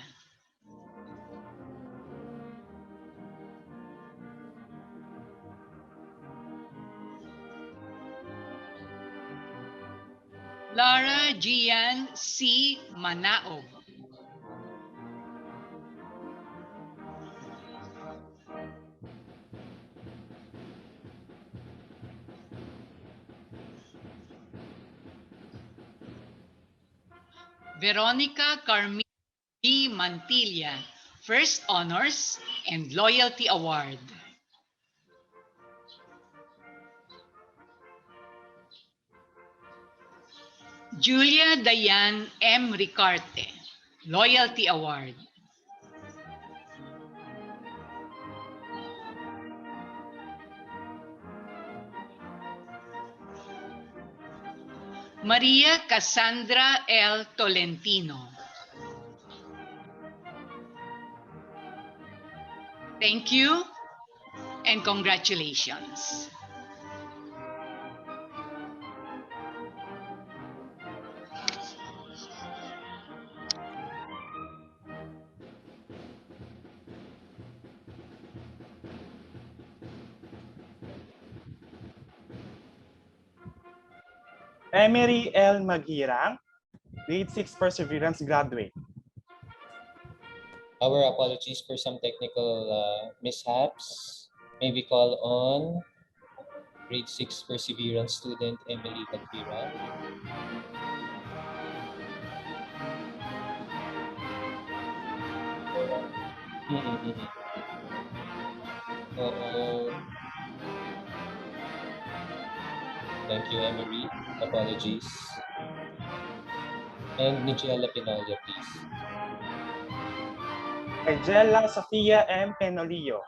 Lara Gian C. Manao. Veronica Carmine B. Mantilla, 1st Honors and Loyalty Award. Julia Dayan M. Ricarte, Loyalty Award. Maria Cassandra L. Tolentino. Thank you and congratulations. Emery L. Magirang, grade 6 Perseverance graduate. Our apologies for some technical mishaps. May we call on grade 6 Perseverance student Emily Bagbira. Thank you, Emery. Apologies. And Nigella Pinolia, please. Angela Sofia M. Penolillo.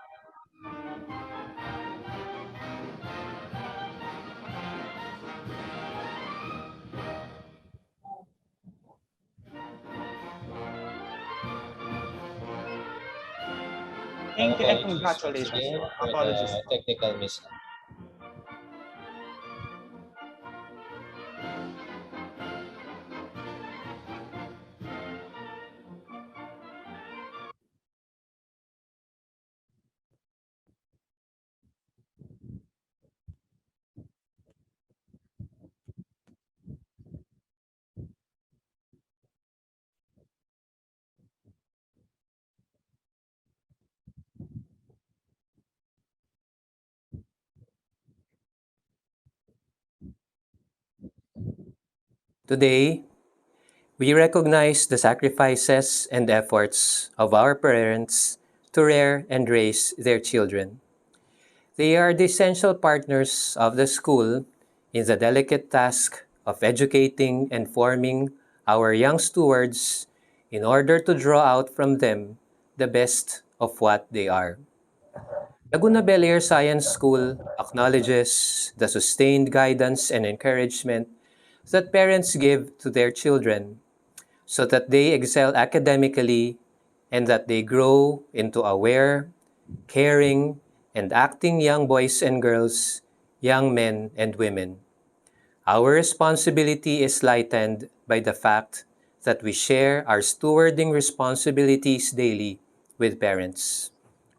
Thank you and congratulations. Again for Apologies. the technical mishap. Today, we recognize the sacrifices and efforts of our parents to rear and raise their children. They are the essential partners of the school in the delicate task of educating and forming our young stewards in order to draw out from them the best of what they are. Laguna Bel Air Science School acknowledges the sustained guidance and encouragement that parents give to their children so that they excel academically and that they grow into aware, caring, and acting young boys and girls, young men and women. Our responsibility is lightened by the fact that we share our stewarding responsibilities daily with parents.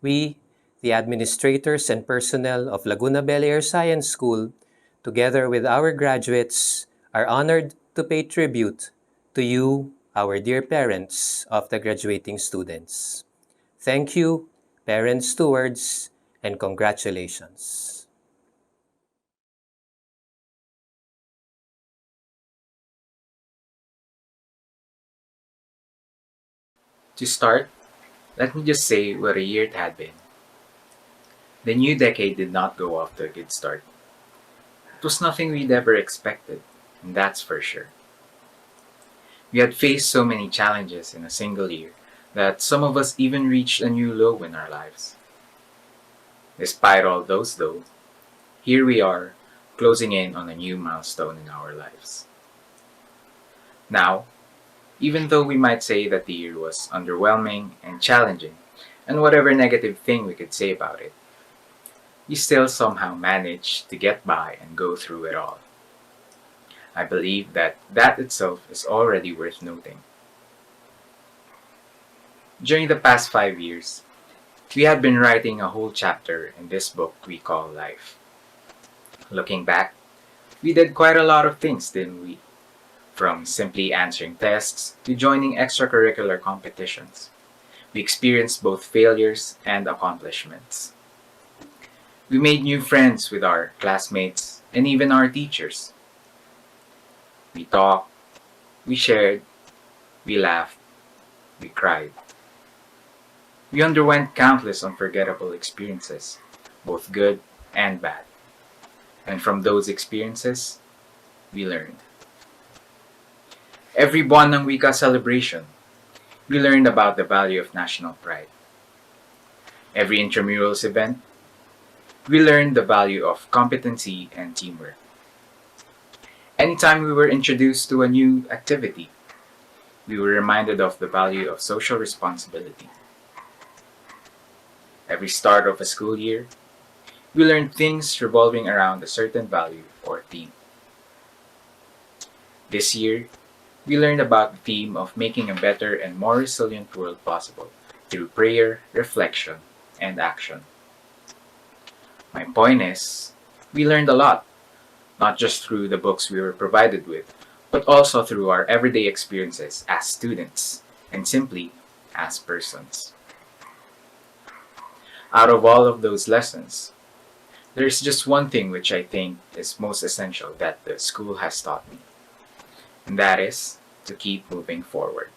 We, the administrators and personnel of Laguna Bel Air Science School, together with our graduates, are honored to pay tribute to you, our dear parents of the graduating students. Thank you, parent stewards, and congratulations. To start, let me just say what a year it had been. The new decade did not go off to a good start. It was nothing we'd ever expected, and that's for sure. We had faced so many challenges in a single year that some of us even reached a new low in our lives. Despite all those, though, here we are, closing in on a new milestone in our lives. Now, even though we might say that the year was underwhelming and challenging, and whatever negative thing we could say about it, we still somehow managed to get by and go through it all. I believe that that itself is already worth noting. During the past 5 years, we have been writing a whole chapter in this book we call life. Looking back, we did quite a lot of things, didn't we? From simply answering tests to joining extracurricular competitions. We experienced both failures and accomplishments. We made new friends with our classmates and even our teachers. We talked, we shared, we laughed, we cried. We underwent countless unforgettable experiences, both good and bad. And from those experiences, we learned. Every Buwan ng Wika celebration, we learned about the value of national pride. Every intramurals event, we learned the value of competency and teamwork. Anytime we were introduced to a new activity, we were reminded of the value of social responsibility. Every start of a school year, we learned things revolving around a certain value or theme. This year, we learned about the theme of making a better and more resilient world possible through prayer, reflection, and action. My point is, we learned a lot, not just through the books we were provided with, but also through our everyday experiences as students and simply as persons. Out of all of those lessons, there's just one thing which I think is most essential that the school has taught me, and that is to keep moving forward.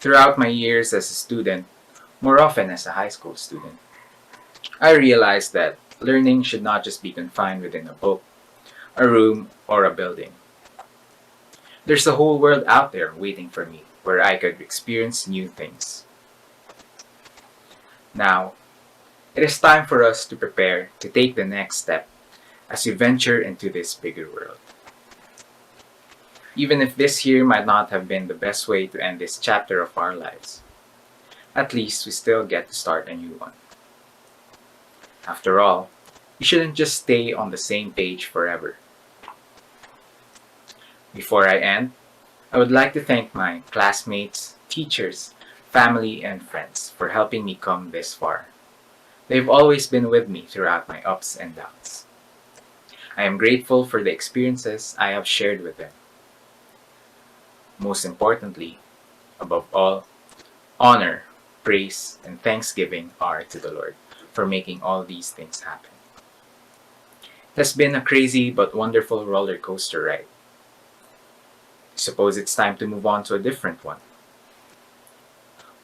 Throughout my years as a student, more often as a high school student, I realized that learning should not just be confined within a book, a room, or a building. There's a whole world out there waiting for me where I could experience new things. Now, it is time for us to prepare to take the next step as we venture into this bigger world. Even if this year might not have been the best way to end this chapter of our lives, at least we still get to start a new one. After all, we shouldn't just stay on the same page forever. Before I end, I would like to thank my classmates, teachers, family, and friends for helping me come this far. They've always been with me throughout my ups and downs. I am grateful for the experiences I have shared with them. Most importantly, above all, honor, praise, and thanksgiving are to the Lord for making all these things happen. It has been a crazy but wonderful roller coaster ride. I suppose it's time to move on to a different one.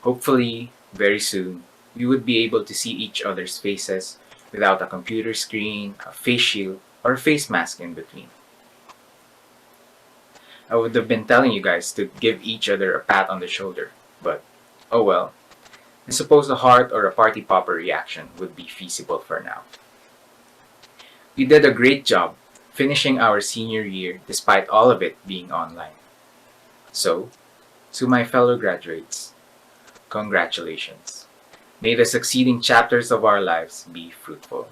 Hopefully, very soon, we would be able to see each other's faces without a computer screen, a face shield, or a face mask in between. I would have been telling you guys to give each other a pat on the shoulder, but oh well. I suppose a heart or a party popper reaction would be feasible for now. We did a great job finishing our senior year despite all of it being online. So, to my fellow graduates, congratulations. May the succeeding chapters of our lives be fruitful.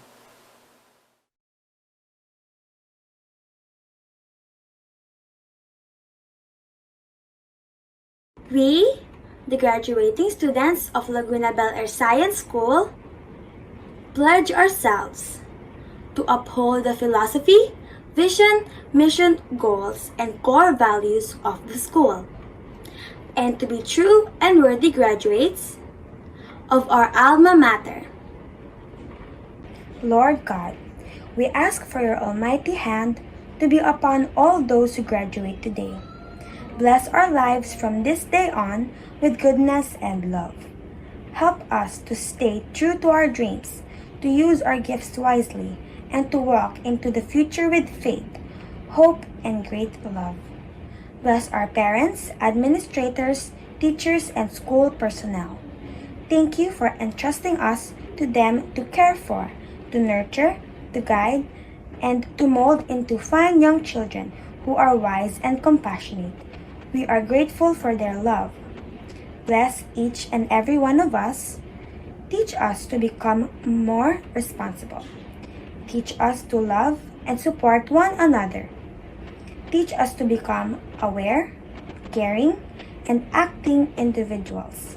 We, the graduating students of Laguna Bel Air Science School, pledge ourselves to uphold the philosophy, vision, mission, goals, and core values of the school, and to be true and worthy graduates of our alma mater. Lord God, we ask for your almighty hand to be upon all those who graduate today. Bless our lives from this day on with goodness and love. Help us to stay true to our dreams, to use our gifts wisely, and to walk into the future with faith, hope, and great love. Bless our parents, administrators, teachers, and school personnel. Thank you for entrusting us to them to care for, to nurture, to guide, and to mold into fine young children who are wise and compassionate. We are grateful for their love. Bless each and every one of us. Teach us to become more responsible. Teach us to love and support one another. Teach us to become aware, caring, and acting individuals,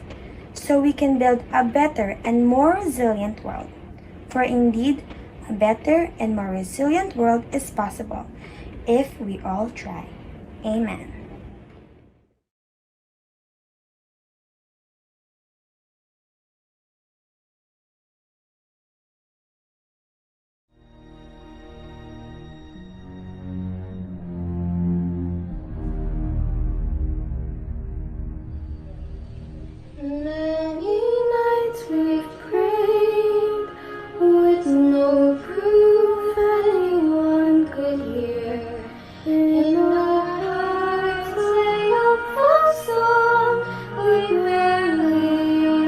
so we can build a better and more resilient world. For indeed, a better and more resilient world is possible if we all try. Amen. Many nights we've prayed with no proof anyone could hear. In our hearts lay a folk song we barely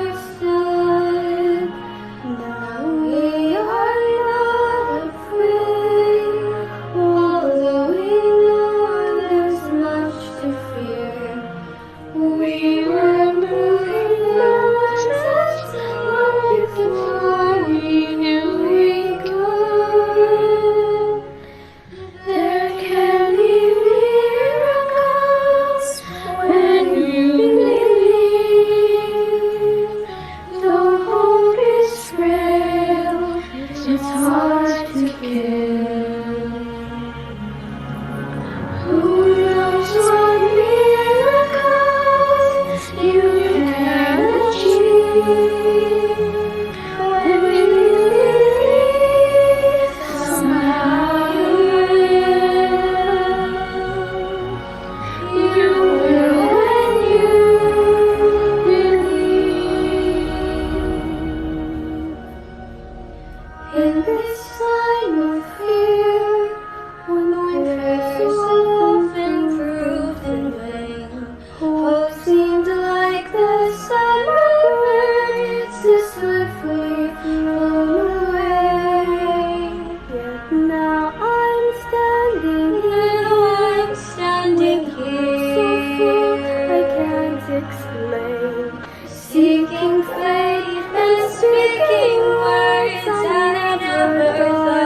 understood. Now we are not afraid, although we know there's much to fear. We were moving mountains long before we knew we could. There can be miracles when you believe. Though hope is frail, it's hard to kill. Who knows what miracles you can achieve when you believe somehow you will. You will when you believe. In this time of fear, when we face hope and proved in vain, hope seemed like the summer birds to swiftly flown away. Yet now I'm standing here, so full I can't explain, seeking faith and speaking words I never thought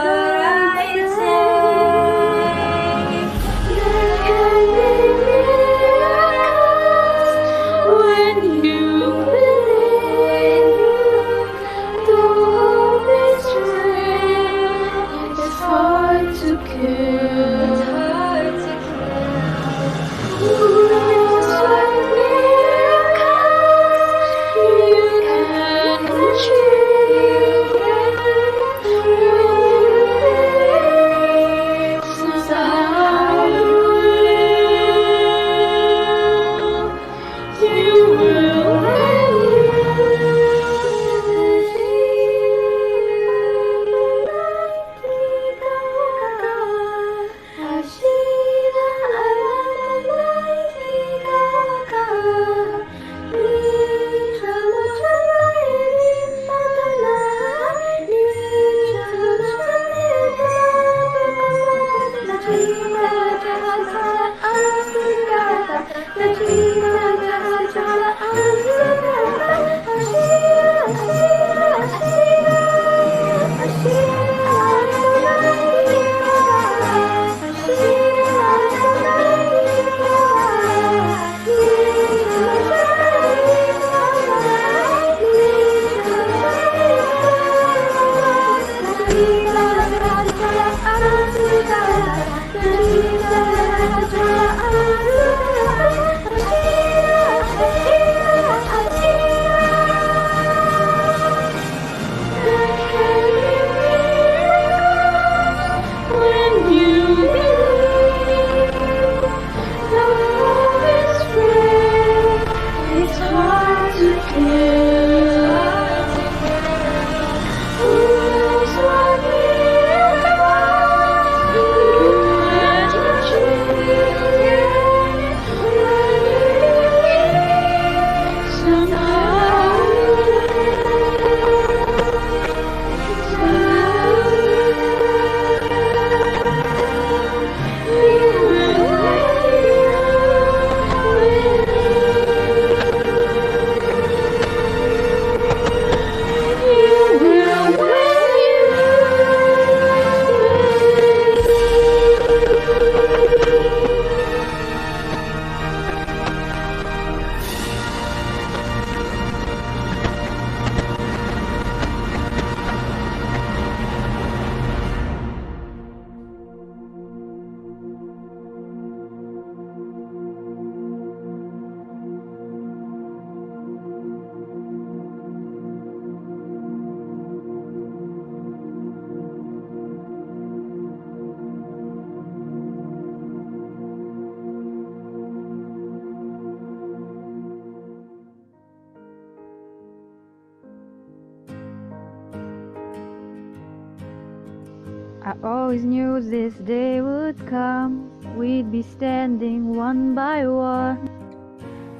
I always knew this day would come. We'd be standing one by one,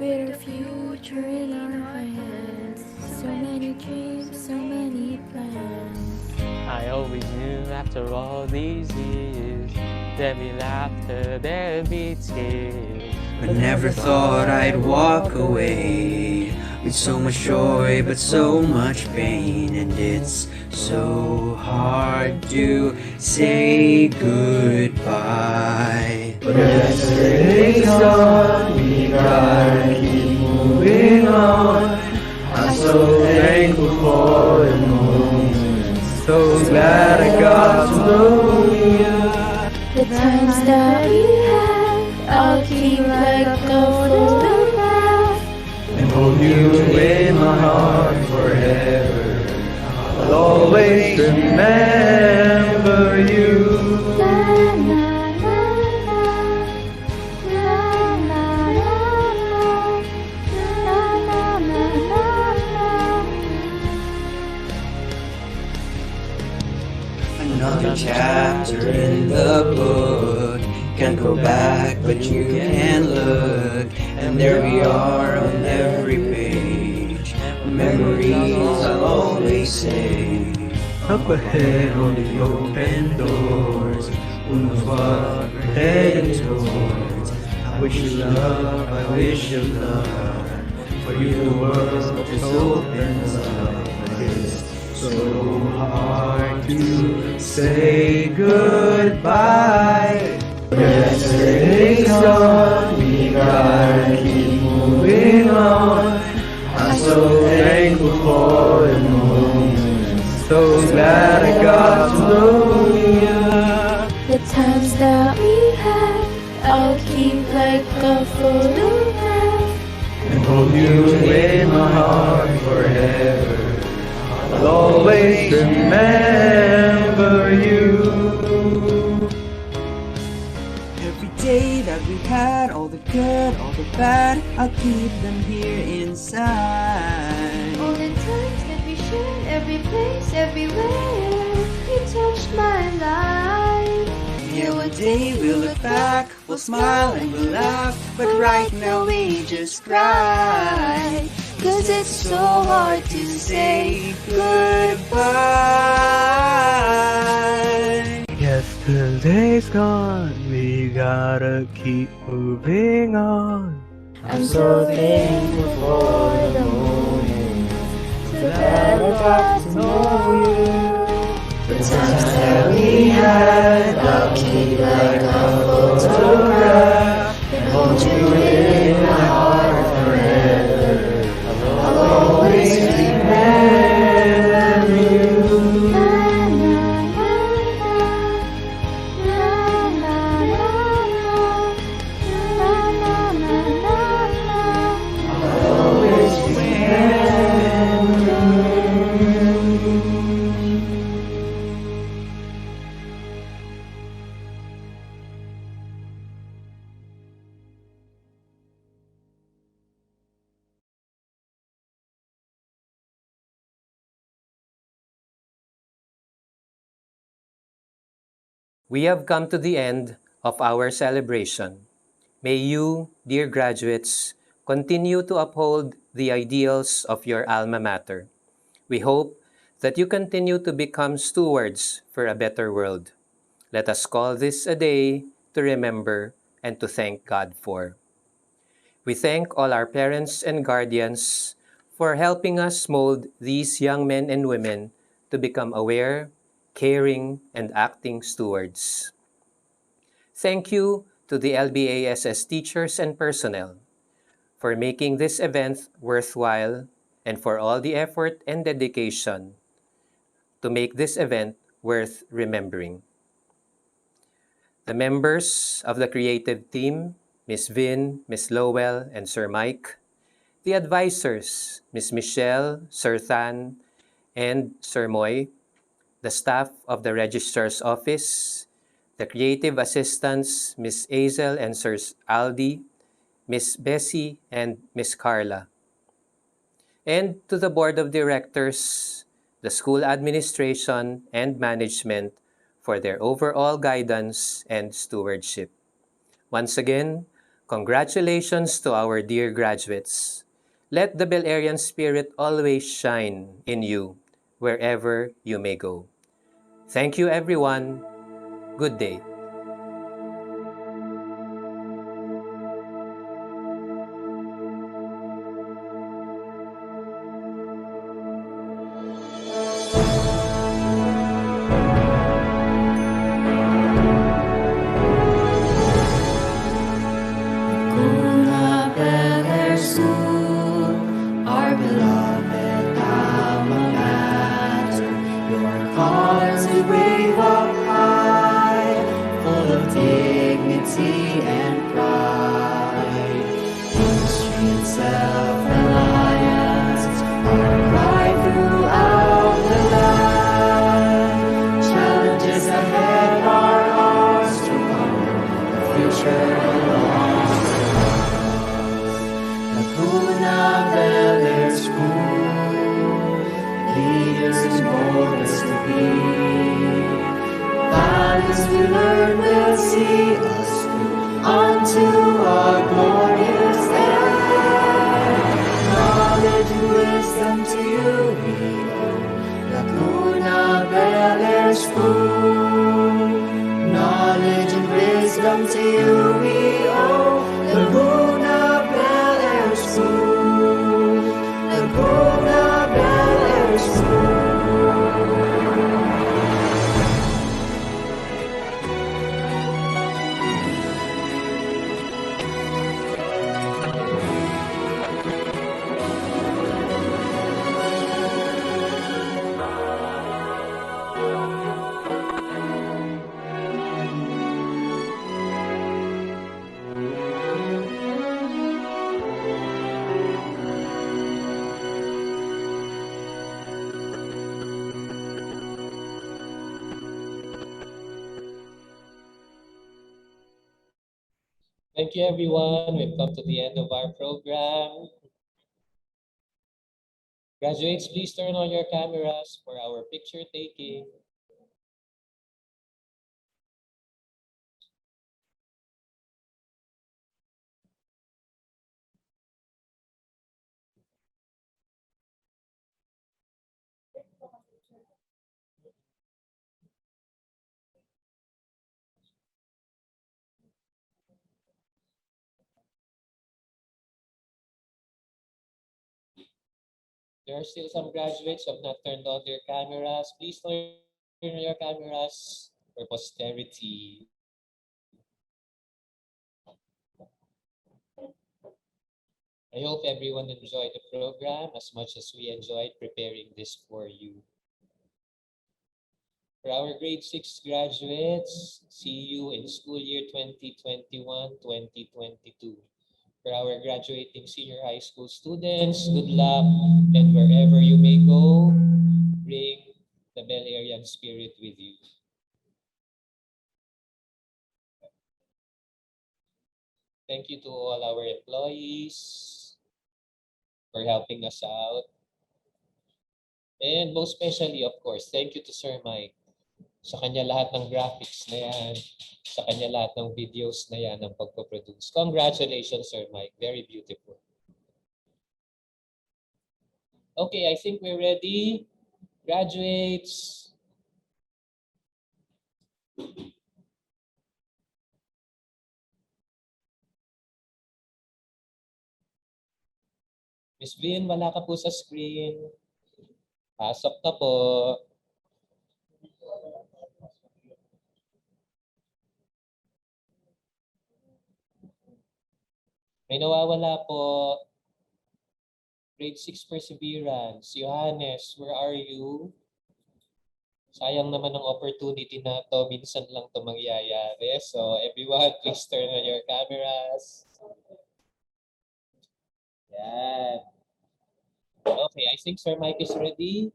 with a future in our hands. So many dreams, so many plans. I always knew after all these years there'd be laughter, there'd be tears. But never thought I'd walk away with so much joy but so much pain. And it's so hard to say goodbye. But yesterday's gone, we gotta keep moving on. I'm so thankful for the moment, so glad I got to know you. The times that we had, I'll keep like a photograph and hold you in my heart forever. I'll always remember you. Na, na, na, na. Na, na, na, na. Na, na, na, na, na. Another chapter in the book. Can't go back, but you can look. And there we are on every page. Memories I'll always say. Up ahead on the open doors. Who knows what we're heading towards? I wish you love, I wish you love. For you the world just opens up. It's so hard to say goodbye. Yesterday's gone, we gotta keep moving on. I'm so thankful for the moment, so glad I got to know you. The times that we had, I'll keep like a photograph And hold you in my heart forever. I'll always remember you. Every day that we had, all the good, all the bad, I'll keep them here inside. all the times that we shared, every place, everywhere. You touched my life. Yeah, one day we'll look back, we'll smile and we'll laugh, but right now we just cry. 'Cause it's so hard to say goodbye. Yesterday's gone, we gotta keep moving on. I'm so thankful for the moment, so glad I got to know you. The times that we had, I'll keep like a photograph and hold you in my heart forever. I'll always remember you. Na, na, na, na. Na, na, na, na. Na, na, na, na, na. I'll always remember you. We have come to the end of our celebration. May you, dear graduates, continue to uphold the ideals of your alma mater. We hope that you continue to become stewards for a better world. Let us call this a day to remember and to thank God for. We thank all our parents and guardians for helping us mold these young men and women to become aware, caring, and acting stewards. Thank you to the LBASS teachers and personnel for making this event worthwhile and for all the effort and dedication to make this event worth remembering. The members of the creative team, Ms. Vin, Ms. Lowell, and Sir Mike, the advisors, Ms. Michelle, Sir Than, and Sir Moy, the staff of the Registrar's Office, the creative assistants, Ms. Azel and Sir Aldi, Ms. Bessie, and Ms. Carla. And to the Board of Directors, the school administration and management for their overall guidance and stewardship. Once again, congratulations to our dear graduates. Let the Belerian spirit always shine in you wherever you may go. Thank you, everyone. Good day. Laguna Bel Air School, our beloved alma mater, your colors we wave up high, full of dignity and pride. History and self-reliance are cried throughout the land. Challenges ahead are ours to conquer, the future belongs to us. Laguna Bel Air School, leaders bold us to be. Values we learn will see us through onto our glorious end. Knowledge and wisdom to you we owe. Laguna Bel Air School. Knowledge and wisdom to you we owe. Laguna Bel Air School. Laguna Bel Air School. Thank you, everyone. We've come to the end of our program. Graduates, please turn on your cameras for our picture taking. There are still some graduates who have not turned on their cameras. Please turn on your cameras for posterity. I hope everyone enjoyed the program as much as we enjoyed preparing this for you. For our grade 6 graduates, see you in school year 2021-2022. For our graduating senior high school students, good luck, and wherever you may go, bring the Belerian spirit with you. Thank you to all our employees for helping us out. And most especially, of course, thank you to Sir Mike. Sa kanya lahat ng graphics na yan, sa kanya lahat ng videos na yan ang pagpaproduce. Congratulations, Sir Mike. Very beautiful. Okay, I think we're ready. Graduates. Miss Vin, wala ka po sa screen. Pasok na po. May nawawala po. Grade 6 Perseverance. Johannes, where are you? Sayang naman ang opportunity na to. Minsan lang to mangyayari. So everyone, please turn on your cameras. Yan. Okay, I think Sir Mike is ready.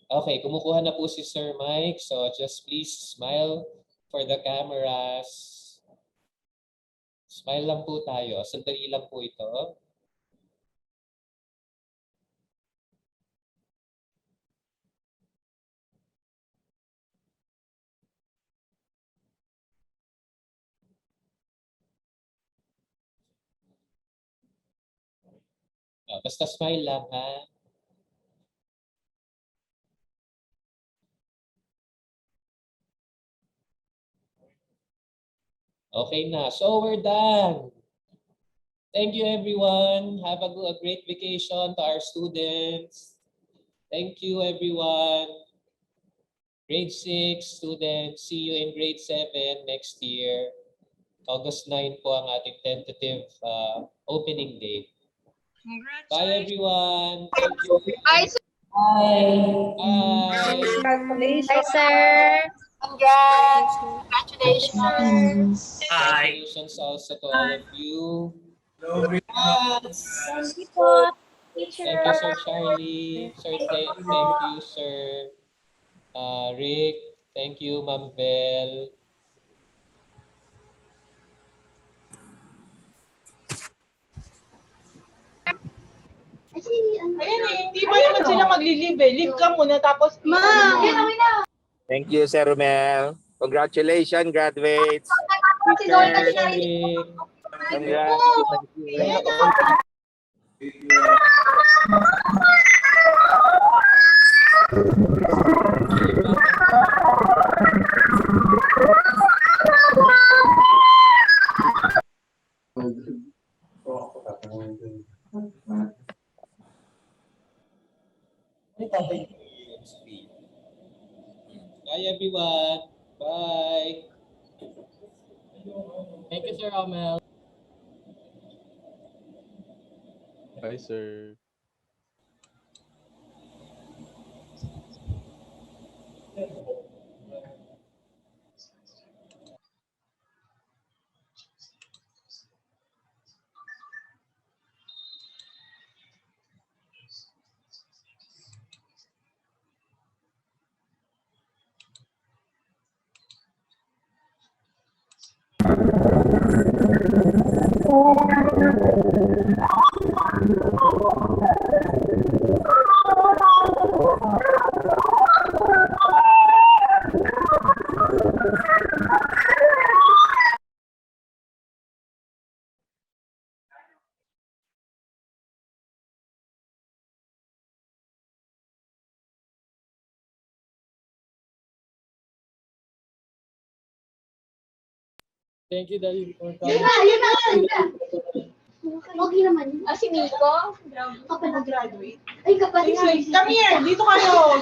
Okay, kumukuha na po si Sir Mike. So just please smile for the cameras. Smile lang po tayo. Sandali lang po ito. Basta smile lang, ha? Okay na. So we're done. Thank you, everyone. Have a great vacation to our students. Thank you, everyone. Grade 6 students, see you in grade 7 next year. August 9 po ang ating tentative opening date. Bye, everyone. Thank you. Bye, sir. Bye. Bye, sir. Congrats. Congratulations. Congratulations also to all of you. Congrats. Thank you po, teacher. Thank you, Sir Charlie. Thank you, Sir Rick. Thank you, Ma'am Bell. Ayan eh, hindi pa naman sila magli-leave eh. Leave ka muna tapos... Ma'am! Thank you, Sir Romel. Congratulations, graduates. Congrats. Congrats. Bye, everyone. Bye. Thank you, Sir Romel. Bye, sir. Thank you, Daddy, for coming. Yun na. Okay naman yun. Si Nico? Kapag nag-graduate. Ay, kapatid. Come here, dito kayo.